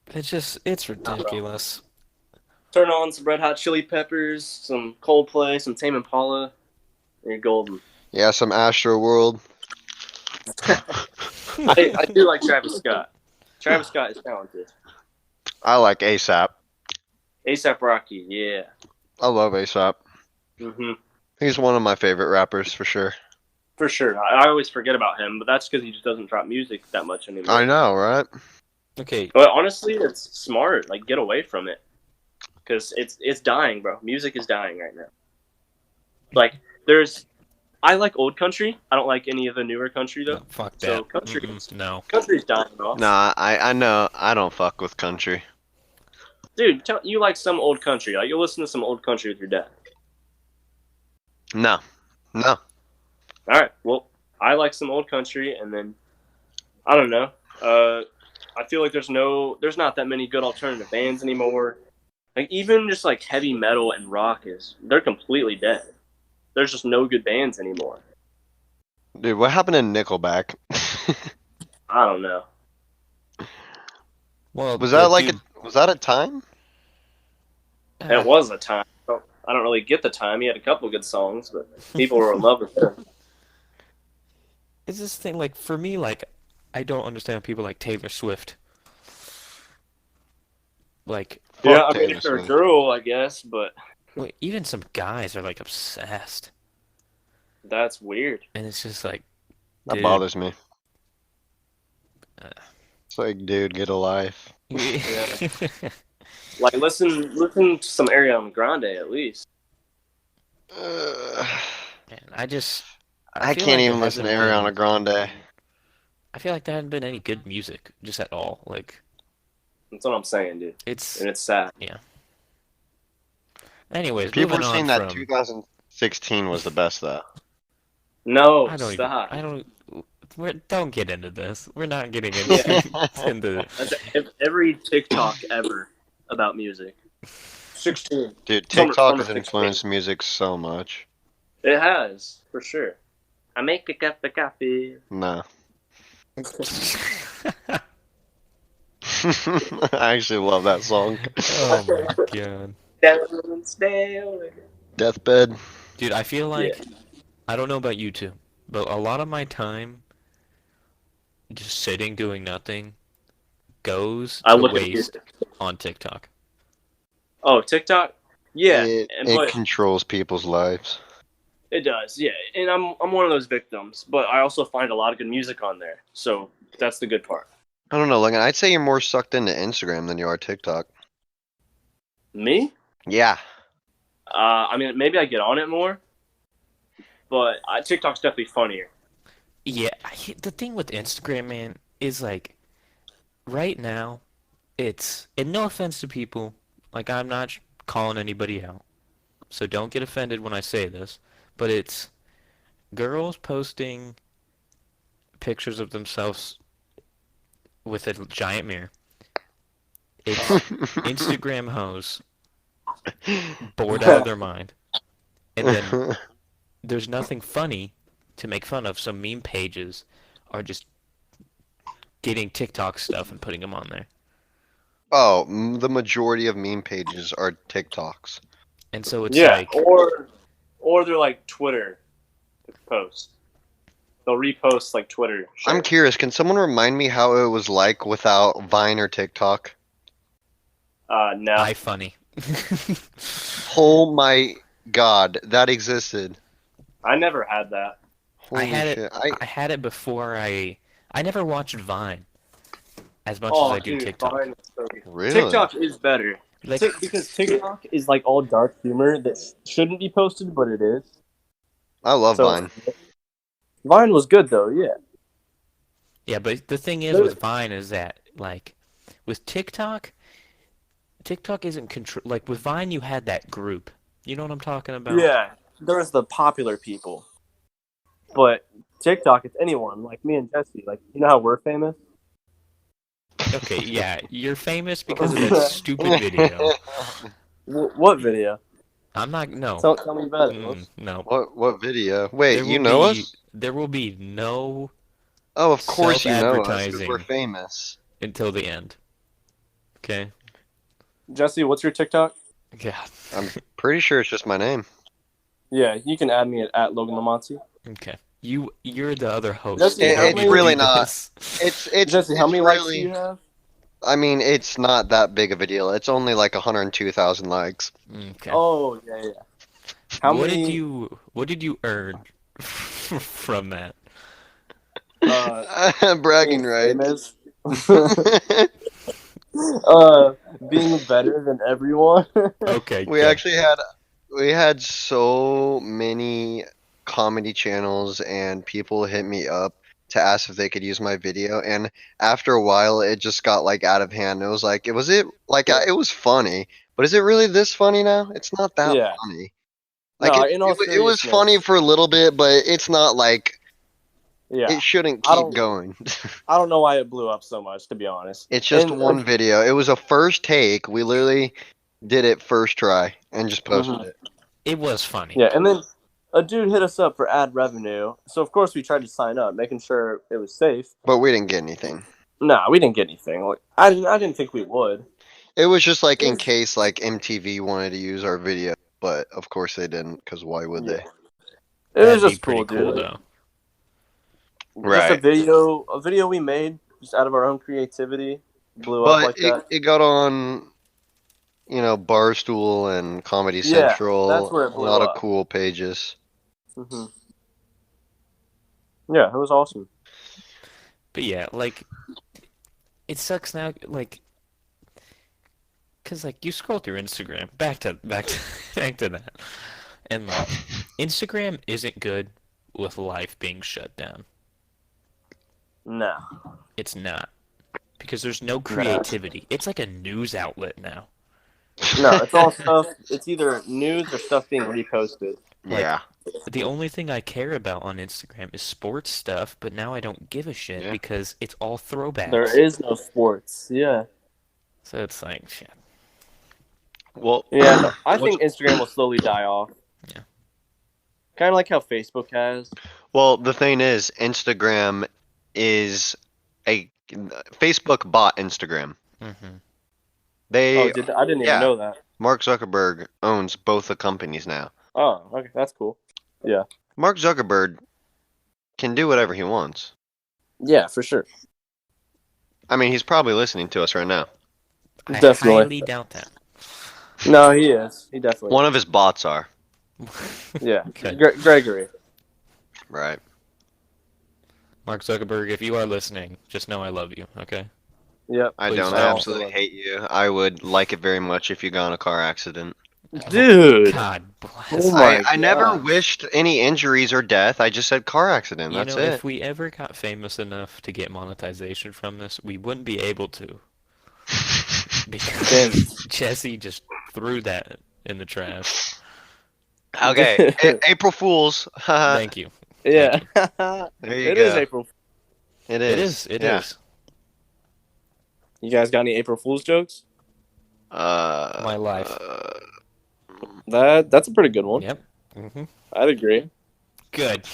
It's Nah, bro. ridiculous. Turn on some Red Hot Chili Peppers, some Coldplay, some Tame Impala, and you're golden. Yeah, some Astro World. I do like Travis Scott. Travis Scott is talented. I like ASAP. ASAP Rocky, yeah. I love ASAP. hmm He's one of my favorite rappers for sure. For sure. I always forget about him, but that's because he just doesn't drop music that much I anymore. know, right? Okay, But honestly, it's smart. Like, get away from it. Because it's dying, bro. Music is dying right now. Like, I like old country. I don't like any of the newer country, no, though. fuck So, that. No. country's dying off. Nah, I know I don't fuck with country. Dude, you like some old country. Like, you'll listen to some old country with your dad. No, no. All right. Well, I like some old country, and then I don't know. I feel like there's not that many good alternative bands anymore. Like, even just like heavy metal and rock they're completely dead. There's just no good bands anymore. Dude, what happened to Nickelback? I don't know. Well, Was that like dude, was that a time? It was a time. I don't really get the time. He had a couple good songs, but people were in love with him. it's this thing like for me like I don't understand people like Taylor Swift. Like, Yeah, Fuck I mean, Taylor if they're a Swift. girl, I guess, but wait, even some guys are like obsessed, that's weird. and it's just like, That dude. bothers me. Uh, It's like, dude, get a life. Yeah. Like, listen to some Ariana Grande at least. Uh, Man, I I feel can't like there even listen to hasn't Ariana been Grande. I feel like there hasn't been any good music just at all. Like That's what I'm saying, dude. it's And it's sad. yeah. Anyways, People moving are on saying that from 2016 was the best though. No, I don't even stop. I don't don't get into this. We're not getting Yeah. into That's every TikTok ever about music. 16. Dude, Summer, TikTok summer has 16. influenced music so much. It has, for sure. I make a cup of coffee. Nah. I actually love that song. Oh my god. Don't stay away. Deathbed. Dude, I feel Yeah. like I don't know about you two, but a lot of my time just sitting doing nothing goes I to look at waste music. on TikTok. Oh, TikTok? Yeah, It but controls people's lives. it does. Yeah, and I'm one of those victims. But I also find a lot of good music on there, so that's the good part. I don't know, Logan. I'd say you're more sucked into Instagram than you are TikTok. Me? Yeah. I mean, maybe I get on it more, but TikTok's definitely funnier. Yeah, the thing with Instagram, man, is like right now, and no offense to people, like I'm not calling anybody out, so don't get offended when I say this, but it's girls posting pictures of themselves with a giant mirror. It's Instagram hoes bored out of their mind. And then there's nothing funny to make fun of, so meme pages are just getting TikTok stuff and putting them on there. Oh, the majority of meme pages are TikToks. And so it's Yeah, like, or they're like Twitter posts. They'll repost like Twitter shit. I'm curious, can someone remind me how it was like without Vine or TikTok? No. iFunny. Oh my god, that existed. I never had that. Holy I had shit. it. I had it before I never watched Vine as much Oh, as I do dude, TikTok. Vine is so good. Really? TikTok is better. Like, Because TikTok is like all dark humor that shouldn't be posted, but it is. I love So, Vine. Vine was good though, yeah. yeah, but the thing is with Vine is that like with TikTok isn't control. Like with Vine, you had that group. You know what I'm talking about? Yeah, there's the popular people. But TikTok, it's anyone, like me and Jesse. Like, you know how we're famous? Okay, yeah, you're famous because of that stupid video. What video? I'm not. No. Tell me about it. No. What video? Wait, There you will know be- us? There will be no Oh, of course you know us, 'cause self-advertising. we're famous. until the end. Okay. Jesse, what's your TikTok? Yeah. I'm pretty sure it's just my name. Yeah, you can add me at Loganlomonte. Okay. You're the other host. Jesse, You how don't many- need to really do not. this. It's Jesse, how it's many likes do really, you have? I mean, it's not that big of a deal. It's only like 102,000 likes. Okay. Oh, yeah. How what many? What did you earn from that? Bragging being rights. famous? Being better than everyone. Okay. We good. actually had so many comedy channels and people hit me up to ask if they could use my video, and after a while it just got like out of hand. It was like it was funny, but is it really this funny now? It's not that Yeah. funny. No, Like in all it was seriousness. funny for a little bit, but it's not like Yeah. it shouldn't I keep don't- going. I don't know why it blew up so much, to be honest. It's just And- one video. It was a first take. We literally did it first try and just posted Mhm. it. It was funny. Yeah, and then a dude hit us up for ad revenue. So, of course, we tried to sign up, making sure it was safe. But we didn't get anything. Nah, we didn't get anything. Like, I didn't think we would. It was just like in case like MTV wanted to use our video, but of course they didn't, because why would they? It That'd was be just pretty cool, cool dude. though. Just a Right. video we made just out of our own creativity blew up But like that. it got on, Barstool and Comedy Yeah, Central, that's where it a blew lot up. of cool pages. hmm Yeah, it was awesome. But yeah, like it sucks now. Like, cause like you scroll through Instagram. Back to back to that. And like, Instagram isn't good with life being shut down. Nah. It's not. Because there's no creativity. It's like a news outlet now. No, it's all stuff. It's either news or stuff being reposted. Yeah. The only thing I care about on Instagram is sports stuff, but now I don't give a shit Yeah. because it's all throwbacks. There is no sports. Yeah. So it's like, shit. Well, Yeah, no, I think Instagram will slowly die off. Yeah. Kind of like how Facebook has. well, the thing is, Instagram is Facebook bought Instagram. Mm-hmm. They I didn't even yeah. know that. Mark Zuckerberg owns both the companies now. Oh, okay, that's cool. Mark Zuckerberg can do whatever he wants. Yeah, for sure. I mean, he's probably listening to us right now. I Definitely. highly doubt that. No, he is. He definitely. One of his bots are. Yeah, Okay. Gregory. Right. Mark Zuckerberg, if you are listening, just know I love you, okay? Yep. I Please don't. don't. I absolutely hate you. I would like it very much if you got in a car accident. Dude. God bless. Oh my I never gosh. wished any injuries or death. I just said car accident. You That's know, it. if we ever got famous enough to get monetization from this, we wouldn't be able to. Because Jesse just threw that in the trash. Okay. April Fools. Thank you. Yeah. There you It go. is April. It It is. is. It Yeah. is. You guys got any April Fool's jokes? My life. That's a pretty good one. Yep. I'd agree. Good.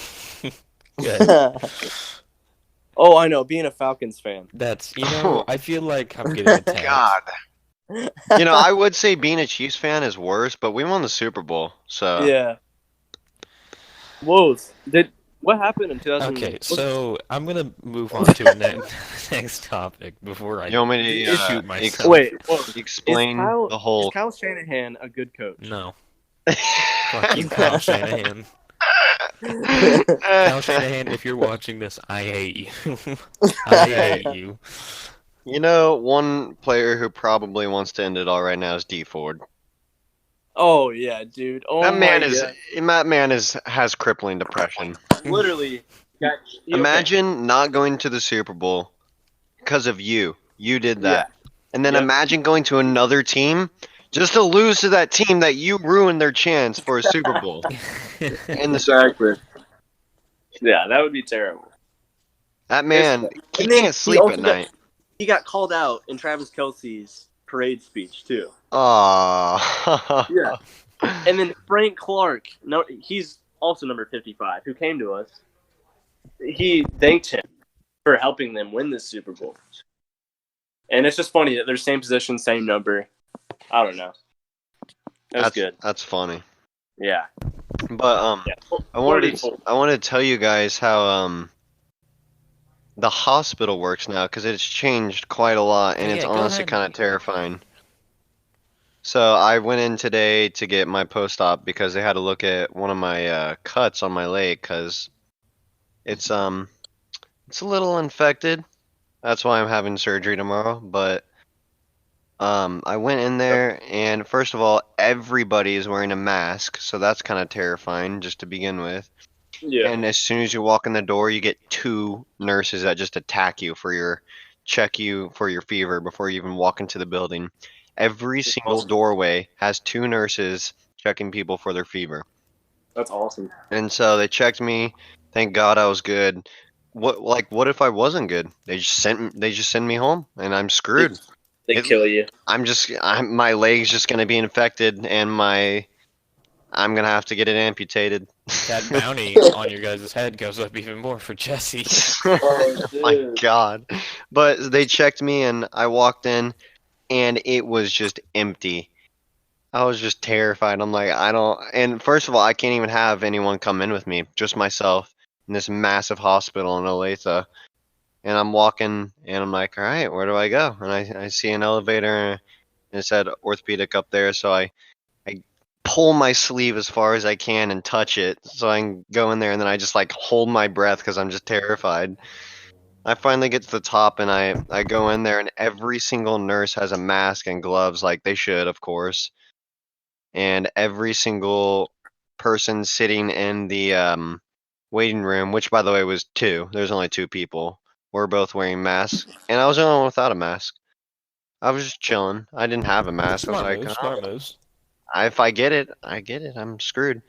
Good. Oh, I know. Being a Falcons fan. That's, I feel like I'm getting attacked. God. I would say being a Chiefs fan is worse, but we won the Super Bowl, so Yeah. Whoa. What happened in 2000? Okay, so I'm gonna move on to the next topic before I you want me to shoot myself. Wait. Whoa. explain the whole. Is Kyle Shanahan a good coach? No. Fuck you, Kyle Shanahan. Kyle Shanahan, if you're watching this, I hate you. I hate you. One player who probably wants to end it all right now is D Ford. Oh yeah, dude. Oh That man God. has crippling depression. Literally. Imagine not going to the Super Bowl because of you. You did that. And then Yep. imagine going to another team just to lose to that team that you ruined their chance for a Super Bowl. And Exactly. Yeah, that would be terrible. that man, he And then can't sleep also at night. He got called out in Travis Kelce's parade speech too. Aww. Yeah. And then Frank Clark, no, he's also number 55, who came to us. He thanked him for helping them win this Super Bowl. And it's just funny that they're same position, same number. I don't know. That's good. That's funny. Yeah. But Yeah. I wanted to tell you guys how the hospital works now because it's changed quite a lot and it's Yeah, go honestly ahead. kind of terrifying. So I went in today to get my post-op because they had to look at one of my cuts on my leg because it's a little infected. That's why I'm having surgery tomorrow. But I went in there and first of all, everybody is wearing a mask, so that's kind of terrifying just to begin with. Yeah. And as soon as you walk in the door, you get two nurses that just attack you check you for your fever before you even walk into the building. Every single doorway has two nurses checking people for their fever. That's awesome. And so they checked me. Thank God I was good. What if I wasn't good? They just send me home and I'm screwed. They kill you. My leg's just gonna be infected and I'm gonna have to get it amputated. That bounty on your guys' head goes up even more for Jesse. Oh, My God. But they checked me and I walked in and it was just empty. I was just terrified. I'm like, and first of all, I can't even have anyone come in with me, just myself in this massive hospital in Olathe. And I'm walking and I'm like, all right, where do I go? And I see an elevator and it said orthopedic up there. So I pull my sleeve as far as I can and touch it so I can go in there and then I just like hold my breath because I'm just terrified. I finally get to the top and I go in there and every single nurse has a mask and gloves like they should, of course. And every single person sitting in the waiting room, which by the way was two, there's only two people, were both wearing masks. And I was the only one without a mask. I was just chilling. I didn't have a mask. I was like, Smart moves. if I get it, I get it. I'm screwed.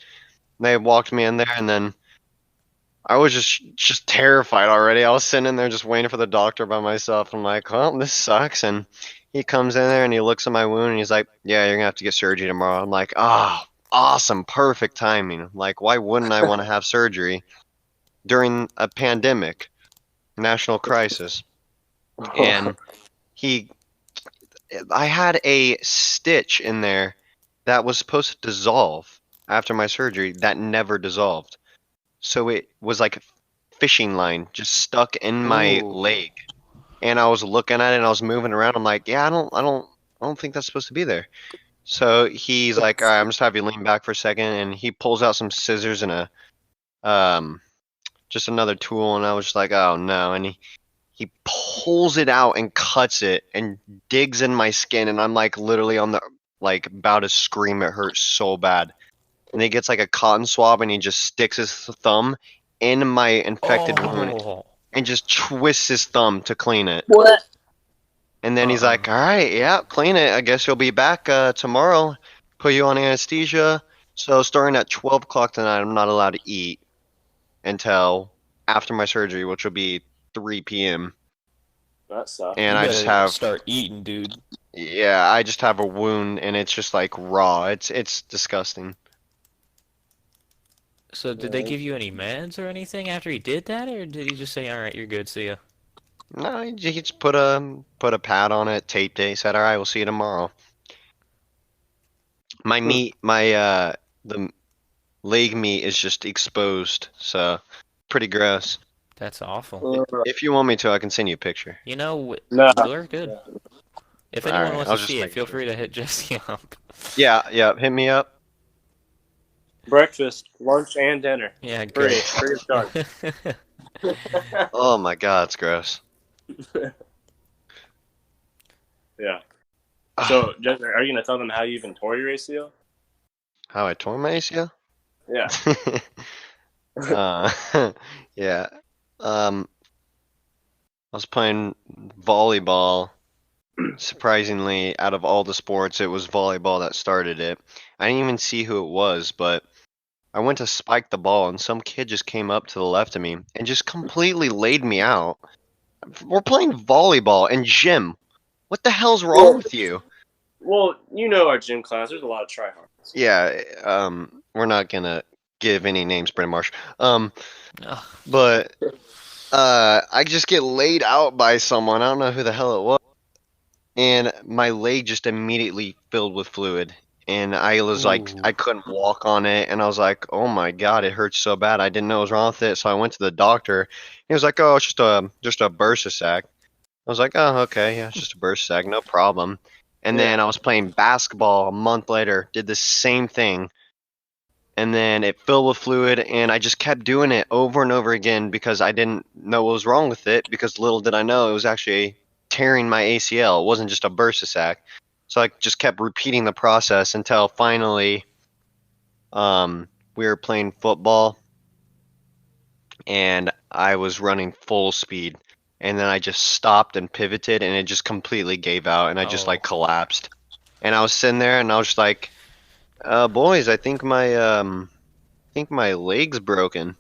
They walked me in there, and then I was just terrified already. I was sitting in there just waiting for the doctor by myself. I'm like, well, this sucks. And he comes in there and he looks at my wound and he's like, yeah, you're gonna have to get surgery tomorrow. I'm like, oh, awesome, perfect timing. Like, why wouldn't I want to have surgery during a pandemic, national crisis? And I had a stitch in there that was supposed to dissolve after my surgery that never dissolved. So it was like a fishing line just stuck in my Ooh. leg. And I was looking at it and I was moving around. I'm like, yeah, I don't think that's supposed to be there. So he's like, all right, I'm just have you lean back for a second, and he pulls out some scissors and just another tool, and I was just like, oh no, and he pulls it out and cuts it and digs in my skin, and I'm like literally on the about to scream. It hurts so bad. And he gets like a cotton swab and he just sticks his thumb in my infected wound and just twists his thumb to clean it. What? And then he's like, all right, yeah, clean it. I guess you'll be back tomorrow. Put you on anesthesia. So starting at 12 o'clock tonight, I'm not allowed to eat until after my surgery, which will be 3 p.m. That sucks. and You I just better have start eating, dude. yeah, I just have a wound and it's just like raw. It's disgusting. So did they give you any meds or anything after he did that, or did he just say, "All right, you're good, see ya"? No, he just put a pad on it, taped it, said, "All right, we'll see you tomorrow." My meat, the leg meat is just exposed, so pretty gross. That's awful. If you want me to, I can send you a picture. You know, No. we're good. If anyone Alright, wants I'll to just see it, make feel sure. free to hit Jesse up. Yeah, hit me up. Breakfast, lunch, and dinner. Yeah, Free good. of charge. Oh my god, it's gross. Yeah. So, Jesse, are you gonna tell them how you even tore your ACL? How I tore my ACL? Yeah. Yeah. I was playing volleyball. Surprisingly, out of all the sports, it was volleyball that started it. I didn't even see who it was, but I went to spike the ball, and some kid just came up to the left of me and just completely laid me out. We're playing volleyball in gym. What the hell's wrong with you? Well, you know our gym class. There's a lot of tryhards. Yeah, we're not gonna give any names, Brandon Marsh. Ugh. But I just get laid out by someone. I don't know who the hell it was. And my leg just immediately filled with fluid. And I was like, Ooh. I couldn't walk on it. And I was like, oh my God, it hurts so bad. I didn't know what was wrong with it. So I went to the doctor. He was like, oh, it's just a bursa sac. I was like, oh, okay. Yeah, it's just a bursa sac. No problem. And then I was playing basketball a month later, did the same thing. And then it filled with fluid, and I just kept doing it over and over again because I didn't know what was wrong with it. Because little did I know it was actually tearing my ACL. It wasn't just a bursa sac. So I just kept repeating the process until finally, we were playing football, and I was running full speed, and then I just stopped and pivoted, and it just completely gave out, and I just like collapsed. And I was sitting there, and I was just like, boys, I think my leg's broken.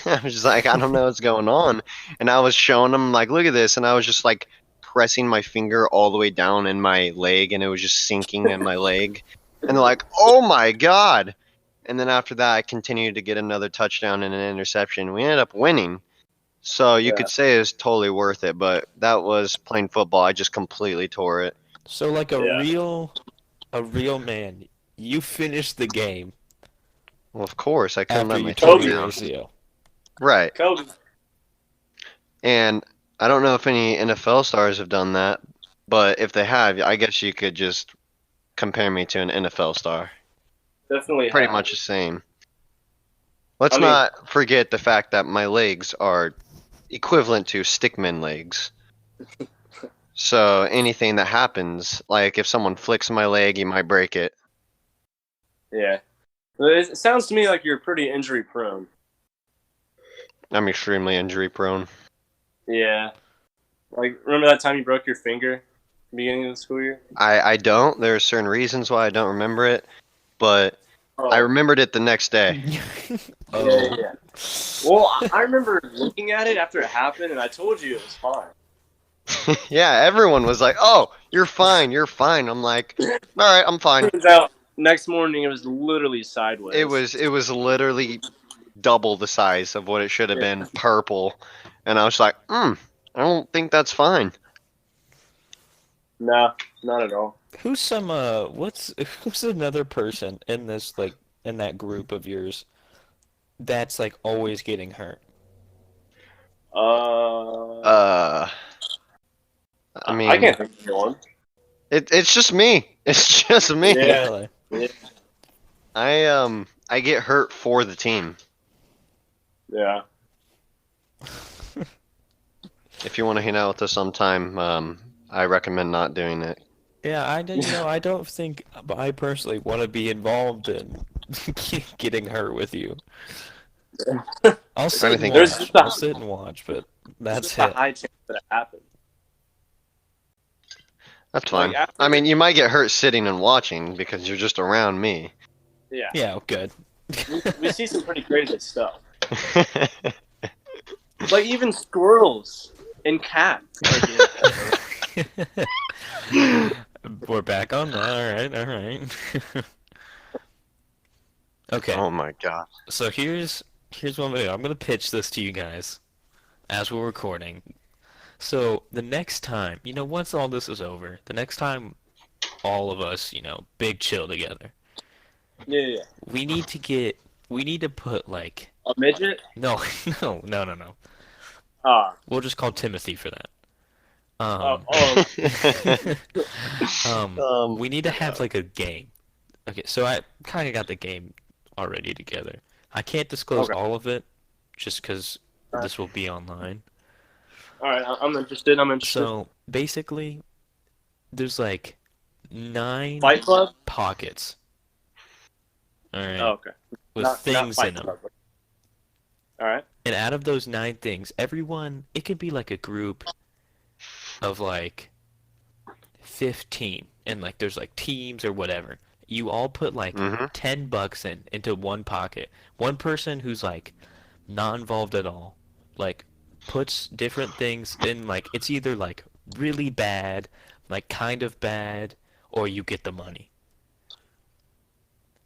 I was just like, I don't know what's going on. And I was showing them like, look at this, and I was just like pressing my finger all the way down in my leg, and it was just sinking in my leg. And they're like, oh my God. And then after that, I continued to get another touchdown and an interception. We ended up winning. So you could say it was totally worth it, but that was playing football. I just completely tore it. So like a real man, you finished the game Well, of course, I couldn't after let you my tore team your down. ACL. Right. Kobe. And I don't know if any NFL stars have done that, but if they have, I guess you could just compare me to an NFL star. Definitely. Pretty much the same. Let's I mean- not forget the fact that my legs are equivalent to stickman legs. So anything that happens, like if someone flicks my leg, you might break it. Yeah. It sounds to me like you're pretty injury prone. I'm extremely injury prone. Yeah. Like, remember that time you broke your finger at the beginning of the school year? I don't. There are certain reasons why I don't remember it, but I remembered it the next day. Yeah. Well, I remember looking at it after it happened, and I told you it was fine. Yeah, everyone was like, "Oh, you're fine, you're fine." I'm like, "All right, I'm fine." Turns out, next morning it was literally sideways. It was literally double the size of what it should have been, purple, and I was like, I don't think that's fine." No, not at all. Who's who's another person in this like in that group of yours that's like always getting hurt? I mean, I can't think of one. it's just me. It's just me. Yeah. I get hurt for the team. Yeah. If you want to hang out with us sometime, I recommend not doing it. Yeah, I don't think I personally want to be involved in getting hurt with you. I'll sit and Anything watch. I'll sit and watch, but that's There's it. a high chance that it happened. That's fine. Like, after I mean, you might get hurt sitting and watching because you're just around me. Yeah. Yeah, good. We see some pretty crazy stuff. Like, even squirrels And cats. We're back on that. All right. Okay, Oh my god. so here's what I'm gonna do. I'm gonna pitch this to you guys as we're recording. So the next time, once all this is over, the next time all of us, big chill together, Yeah. we need to put like, A midget? no, no. Ah. We'll just call Timothy for that. Oh. We need to have like a game. Okay, so I kind of got the game already together. I can't disclose Okay. all of it, just because Alright. this will be online. All right. I'm interested. So basically, there's like 9 Fight Club? pockets. All right, Oh, okay. with Not things Fight in them. Club. All right. And out of those 9 things, everyone, it could be like a group of like 15, and like there's like teams or whatever. You all put like Mhm. $10 into one pocket. One person who's like not involved at all, like puts different things in, like it's either like really bad, like kind of bad, or you get the money.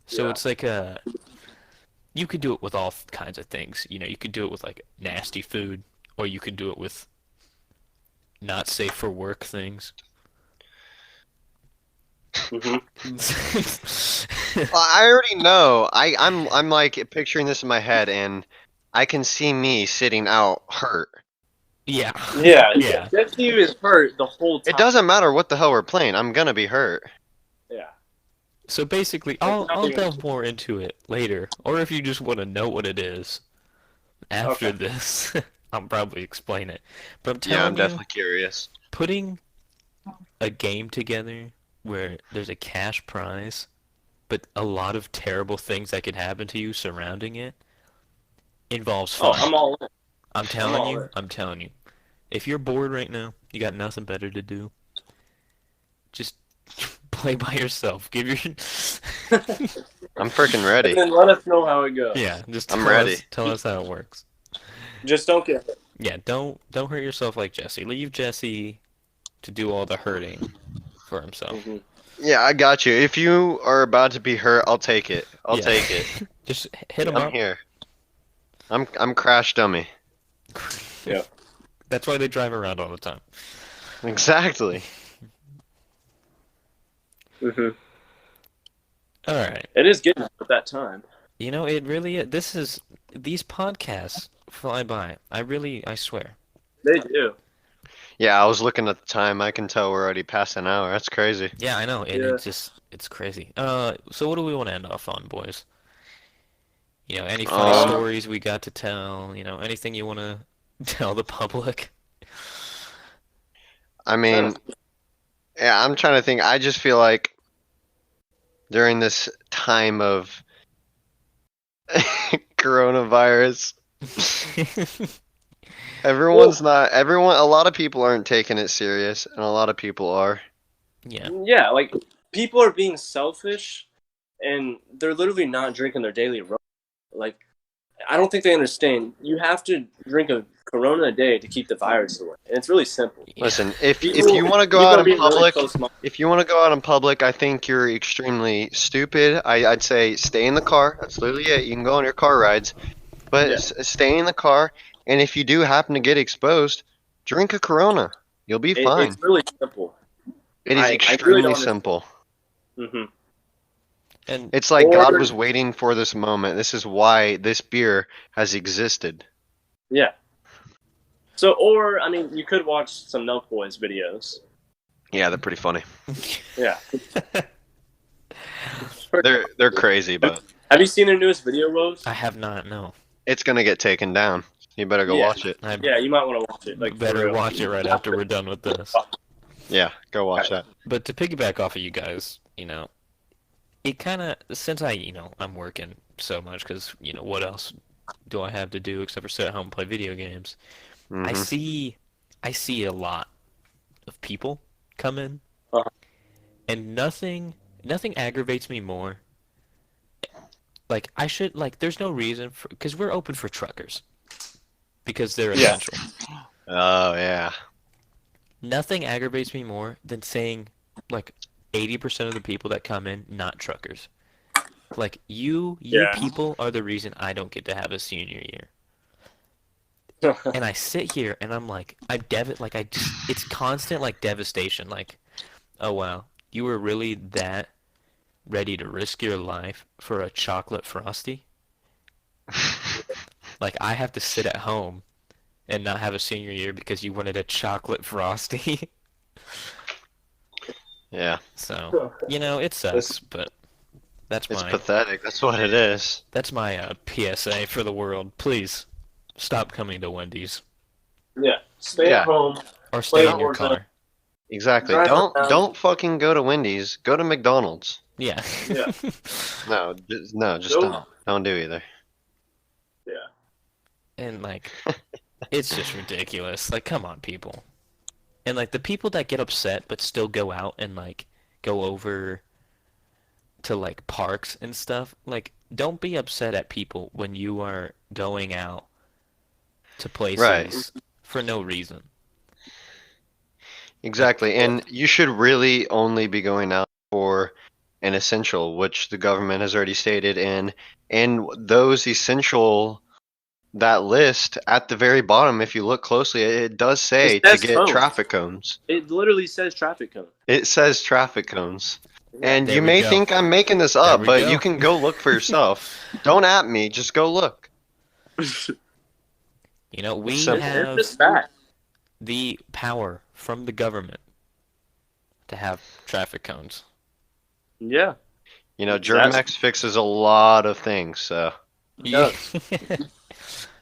So Yeah. it's like you could do it with all kinds of things. You could do it with like nasty food, or you could do it with not safe for work things. Mm-hmm. Well, I already know. I'm like picturing this in my head, and I can see me sitting out hurt. Yeah. Yeah. Yeah. Jesse is hurt the whole time. It doesn't matter what the hell we're playing. I'm gonna be hurt. Yeah. So basically, I'll delve more into it later, or if you just want to know what it is after Okay. this, I'll probably explain it. But I'm Yeah, I'm telling you, definitely curious. putting a game together where there's a cash prize, but a lot of terrible things that could happen to you surrounding it, involves Oh, fun. I'm all in. I'm telling all you, in. I'm telling you. If you're bored right now, you got nothing better to do, just play by yourself. Give your I'm freaking ready. And then let us know how it goes. yeah, just I'm tell ready. tell us how it works. Just don't get hurt. Yeah, don't hurt yourself like Jesse. Leave Jesse to do all the hurting for himself. Mm-hmm. Yeah, I got you. If you are about to be hurt, I'll take it. I'll Yeah. take it. Just hit him I'm up. here. I'm crash dummy. Yeah. That's why they drive around all the time. Exactly. Mm-hmm. All right. It is getting at that time. It really is. These podcasts fly by. I swear. They do. Yeah, I was looking at the time. I can tell we're already past an hour. That's crazy. Yeah, I know. Yeah. It's crazy. So what do we want to end off on, boys? Any funny stories we got to tell? Anything you want to tell the public? I mean, yeah, I'm trying to think. I just feel like during this time of coronavirus, a lot of people aren't taking it serious, and a lot of people are. Yeah. Yeah, like people are being selfish, and they're literally not drinking their daily rum. Like, I don't think they understand. You have to drink a Corona a day to keep the virus away, and it's really simple. Listen, if People- you want to go people out are in being really public, close-minded. if you want to go out in public, I think you're extremely stupid. I'd say stay in the car. That's literally it. You can go on your car rides, but Yeah. stay in the car. And if you do happen to get exposed, drink a Corona. You'll be fine. It's really simple. It is I really extremely don't simple. Mm-hmm. And It's like God Or- was waiting for this moment. This is why this beer has existed. Yeah. So, or I mean, you could watch some Nelk Boys videos. Yeah, they're pretty funny. Yeah. They're crazy, but Have you seen their newest video, Rose? I have not. No. it's gonna get taken down. You better go Yeah. watch it. I Yeah, you might want to watch it. Like, for better real. watch it right after we're done with this. Yeah, go watch that. But to piggyback off of you guys, it kind of, since I'm working so much because, what else do I have to do except for sit at home and play video games? I Mhm. see a lot of people come in, Uh-huh. and nothing aggravates me more. Like, there's no reason because we're open for truckers because they're Yeah. essential. Oh yeah. Nothing aggravates me more than saying like 80% of the people that come in not truckers. Like you Yeah. people are the reason I don't get to have a senior year. And I sit here and I'm like, like I just it's constant like devastation. Like, oh wow, you were really that ready to risk your life for a chocolate frosty? Like I have to sit at home and not have a senior year because you wanted a chocolate frosty. Yeah. So, it This- sucks, but that's It's my pathetic. That's what it is. that's my PSA for the world. Please stop coming to Wendy's yeah. Stay Yeah. at home. or Play stay in your Warzone. car. Exactly. Drive Don't around. don't fucking go to Wendy's. Go to McDonald's. Yeah. Yeah. No, just Go- don't. Don't do either. Yeah. And like it's just ridiculous. Like come on, people. And like the people that get upset but still go out and like go over to like parks and stuff, like don't be upset at people when you are going out to Right. places for no reason. Exactly. And you should really only be going out for an essential, which the government has already stated. And those essential that list at the very bottom, if you look closely, it does say It to says get cones. traffic cones. It literally says traffic cone. It says traffic cones. And There you we may go. think I'm making this There up, we but go. you can go look for yourself. Don't at me, just go look. We Simple. It's have just that. the power from the government to have traffic cones. Yeah. Germex That's- fixes a lot of things, so Yeah. Yeah.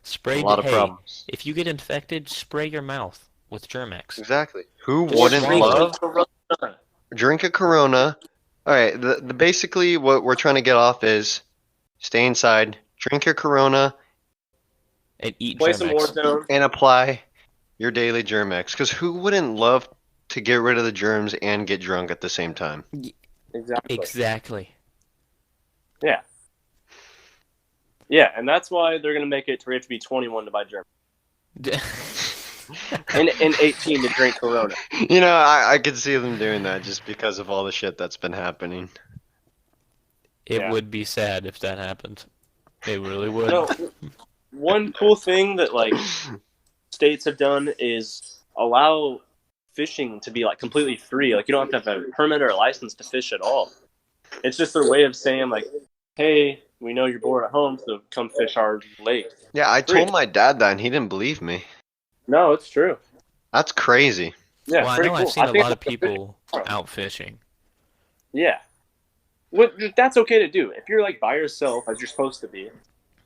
Spray a lot of hey, problems. if you get infected, spray your mouth with Germex. Exactly. Who Just wouldn't swallow it. love drink a Corona? All right, the basically what we're trying to get off is stay inside, drink your Corona, And eat Play some Germex. Warzone. and apply your daily Germex. Because who wouldn't love to get rid of the germs and get drunk at the same time? Exactly. Exactly. Yeah. Yeah, and that's why they're gonna make it to where you have to be 21 to buy German and 18 to drink Corona. I could see them doing that just because of all the shit that's been happening. It Yeah. would be sad if that happened. It really would. No, one cool thing that like states have done is allow fishing to be like completely free. Like you don't have to have a permit or a license to fish at all. It's just their way of saying like, hey, we know you're bored at home, so come fish our lake. Yeah, I Free. told my dad that and he didn't believe me. No, it's true. That's crazy. Yeah, Well, I pretty know cool. I've seen a think lot of it's a people fish- out fishing. Yeah. That's okay to do. If you're like by yourself as you're supposed to be,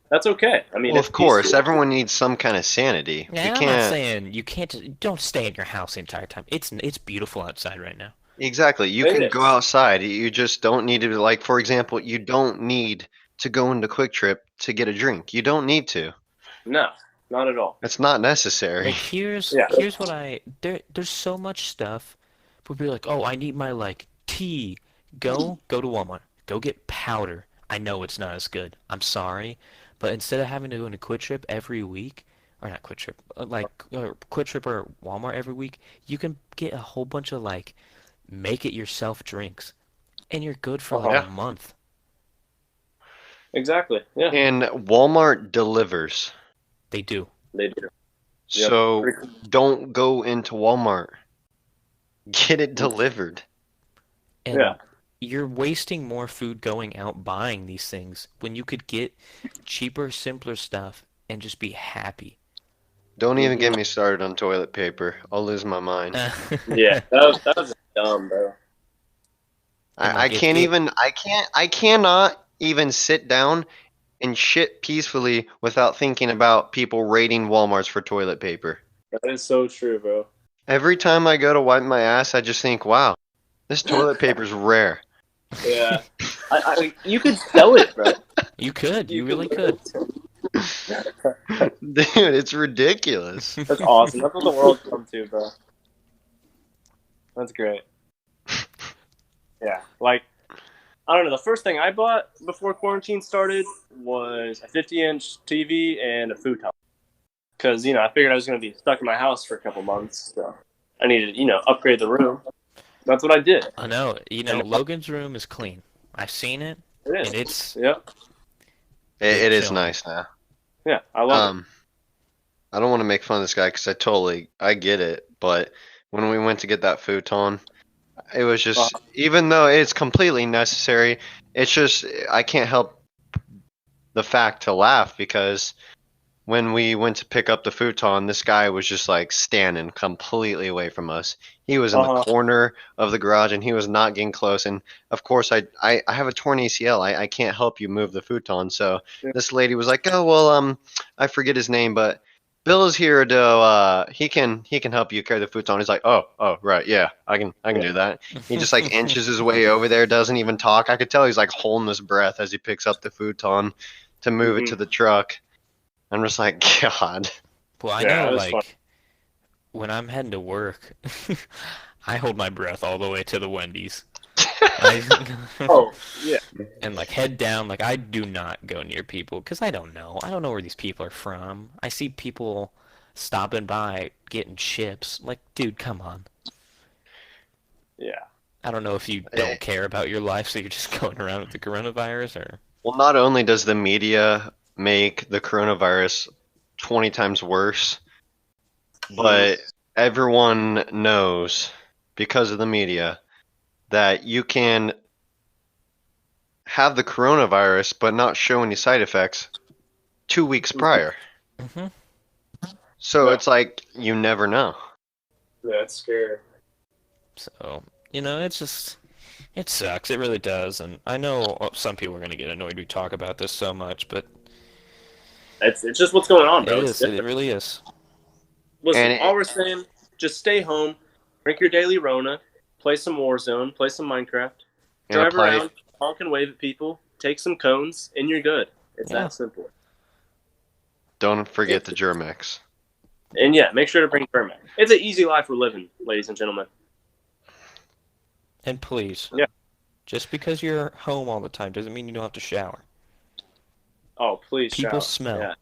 that's okay. I mean, Well, it's of course, peaceful. everyone needs some kind of sanity. Yeah, You I'm not can't saying you can't don't stay in your house the entire time. It's beautiful outside right now. exactly. You It can is. go outside. You just don't need to like, for example, you don't need to go into Quick Trip to get a drink. You don't need to. No, not at all. It's not necessary. Like here's Yeah. here's what there's so much stuff. People be like, oh, I need my like tea. Go to Walmart. Go get powder. I know it's not as good. I'm sorry, but instead of having to go into Quick Trip every week, or not Quick Trip, Quick Trip or Walmart every week, you can get a whole bunch of like make it yourself drinks, and you're good for like Yeah. a month. Exactly. Yeah, And Walmart delivers. They do. they do. Yep. So don't go into Walmart. Get it delivered. And Yeah. you're wasting more food going out buying these things when you could get cheaper, simpler stuff and just be happy. Don't even get me started on toilet paper. I'll lose my mind. Yeah, that was dumb, bro. And, I like, can't even I cannot even sit down and shit peacefully without thinking about people raiding Walmarts for toilet paper. That is so true, bro. Every time I go to wipe my ass, I just think, wow, this toilet paper's rare. Yeah, you could sell it, bro. You could. You really could. Dude, it's ridiculous. That's awesome. That's what the world's come to, bro. That's great. Yeah, like, I don't know. The first thing I bought before quarantine started was a 50-inch TV and a futon. because I figured I was going to be stuck in my house for a couple months, so I needed to upgrade the room. That's what I did. I know. Logan's room is clean. I've seen it, It is. and it's It is chill. nice now. Yeah, I love it. I don't want to make fun of this guy because I get it. But when we went to get that futon, it was just, even though it's completely necessary, it's just, I can't help the fact to laugh because when we went to pick up the futon, this guy was just like standing completely away from us. He was in the corner of the garage and he was not getting close. And of course, I have a torn ACL. I can't help you move the futon. So this lady was like, "Oh well, I forget his name, but Bill is here to he can help you carry the futon." He's like, "Oh right, yeah, I can do that." He just like inches his way over there, doesn't even talk. I could tell he's like holding his breath as he picks up the futon to move it to the truck. I'm just like, God. Well, I know, like, fun. When I'm heading to work, I hold my breath all the way to the Wendy's. Yeah. And, like, head down, like, I do not go near people, because I don't know. I don't know where these people are from. I see people stopping by, getting chips. Like, dude, come on. Yeah. I don't know if you don't care about your life, so you're just going around with the coronavirus, or... Well, not only does the media make the coronavirus 20 times worse, but everyone knows because of the media that you can have the coronavirus but not show any side effects 2 weeks prior. So it's like you never know. That's scary. So, it's just... It sucks. It really does. And I know some people are going to get annoyed we talk about this so much, but... It's just what's going on, bro. It really is. Listen, all we're saying, just stay home, drink your daily Rona, play some Warzone, play some Minecraft, drive around, honk and wave at people, take some cones, and you're good. It's that simple. Don't forget the Germex. And make sure to bring Germex. It's an easy life we're living, ladies and gentlemen. And please, just because you're home all the time doesn't mean you don't have to shower. Oh, please People shower. smell. Yeah.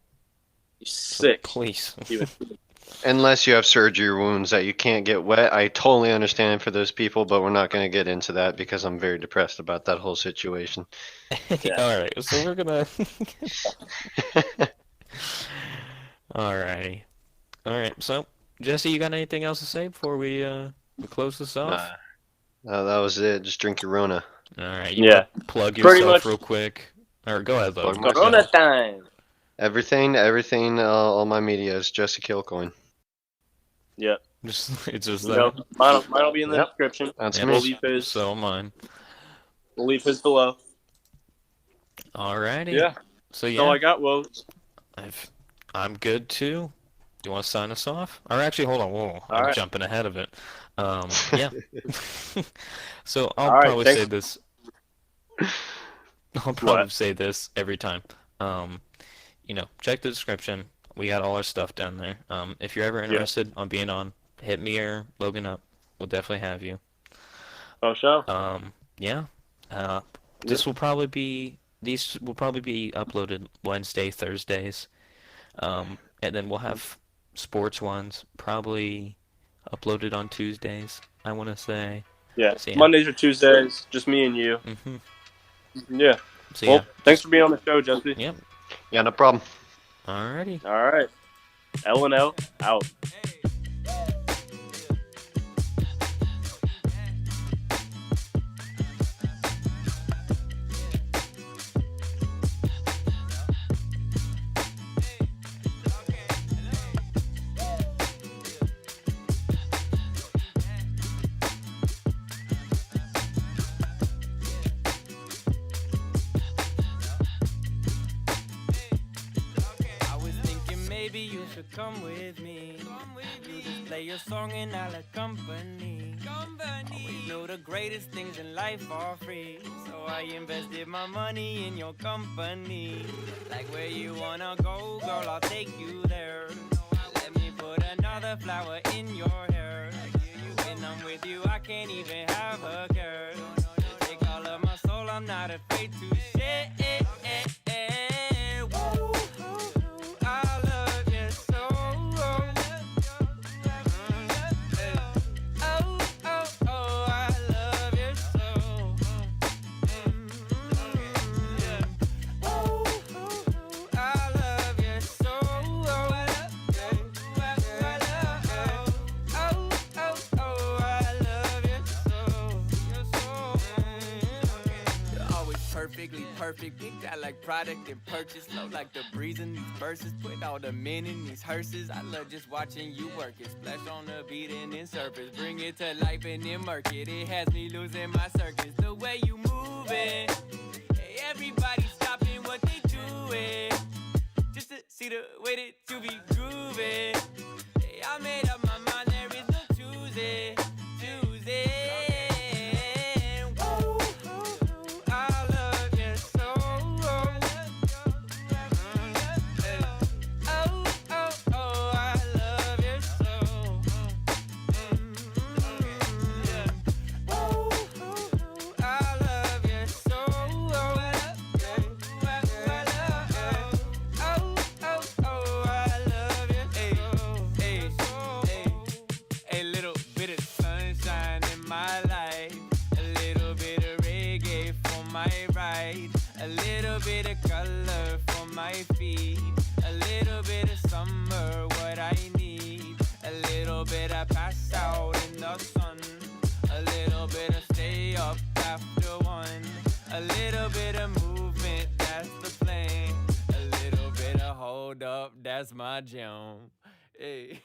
You're sick. So please. Unless you have surgery wounds that you can't get wet. I totally understand for those people, but we're not going to get into that because I'm very depressed about that whole situation. Alright, so we're going to... Alrighty. Alright, so, Jesse, you got anything else to say before we close this off? That was it. Just drink your Rona. Alright, plug yourself real quick. Or go ahead, Logan. Corona time. Everything, all my media is Jessekilcoyne. Yep. It's just that. Mine'll be in the description. That's me. me. We'll leave his. So mine. We'll leave his below. Alrighty. Yeah. So That's all I got, Will. I'm good too. Do you want to sign us off? Or actually, hold on. Whoa, I'm jumping ahead of it. Yeah. So I'll probably say this. I'll probably say this every time. Check the description. We got all our stuff down there. If you're ever interested on being on, hit me or Logan up. We'll definitely have you. Oh, sure. Yeah. These will probably be uploaded Wednesday, Thursdays. And then we'll have sports ones probably uploaded on Tuesdays, I want to say. Yeah. So, Mondays or Tuesdays, just me and you. Yeah. So, thanks for being on the show, Jesse. Yep. Yeah, no problem. Alrighty. All right. L&L out. Come with me. You just play your song and I'll accompany. Always know the greatest things in life are free. So I invested my money in your company. Like where you wanna go, girl, I'll take you there. Let me put another flower in your hair. When I'm with you, I can't even have a care. Take all of my soul, I'm not afraid to share. perfectly perfect. Picked out like product and purchase. Flow like the breeze in these verses. Put all the men in these hearses. I love just watching you work it. Splash on the beat and then surface. Bring it to life and then murk it. It has me losing my circus. The way you moving. Hey, everybody stopping what they doing. Just to see the way that you be grooving. Hey, I made up my mind, there is no choosing. Woo, I love you so. Oh, I love you so. Woo, I love you so. I love you. A little bit of sunshine in my life, a little bit of reggae for my ride, a little bit of color for my feet, a little bit of summer, what I need, a little bit of pass out in the sun, a little bit of stay up after one, a little bit of movement, that's the plan, a little bit of hold up, that's my jam. Hey.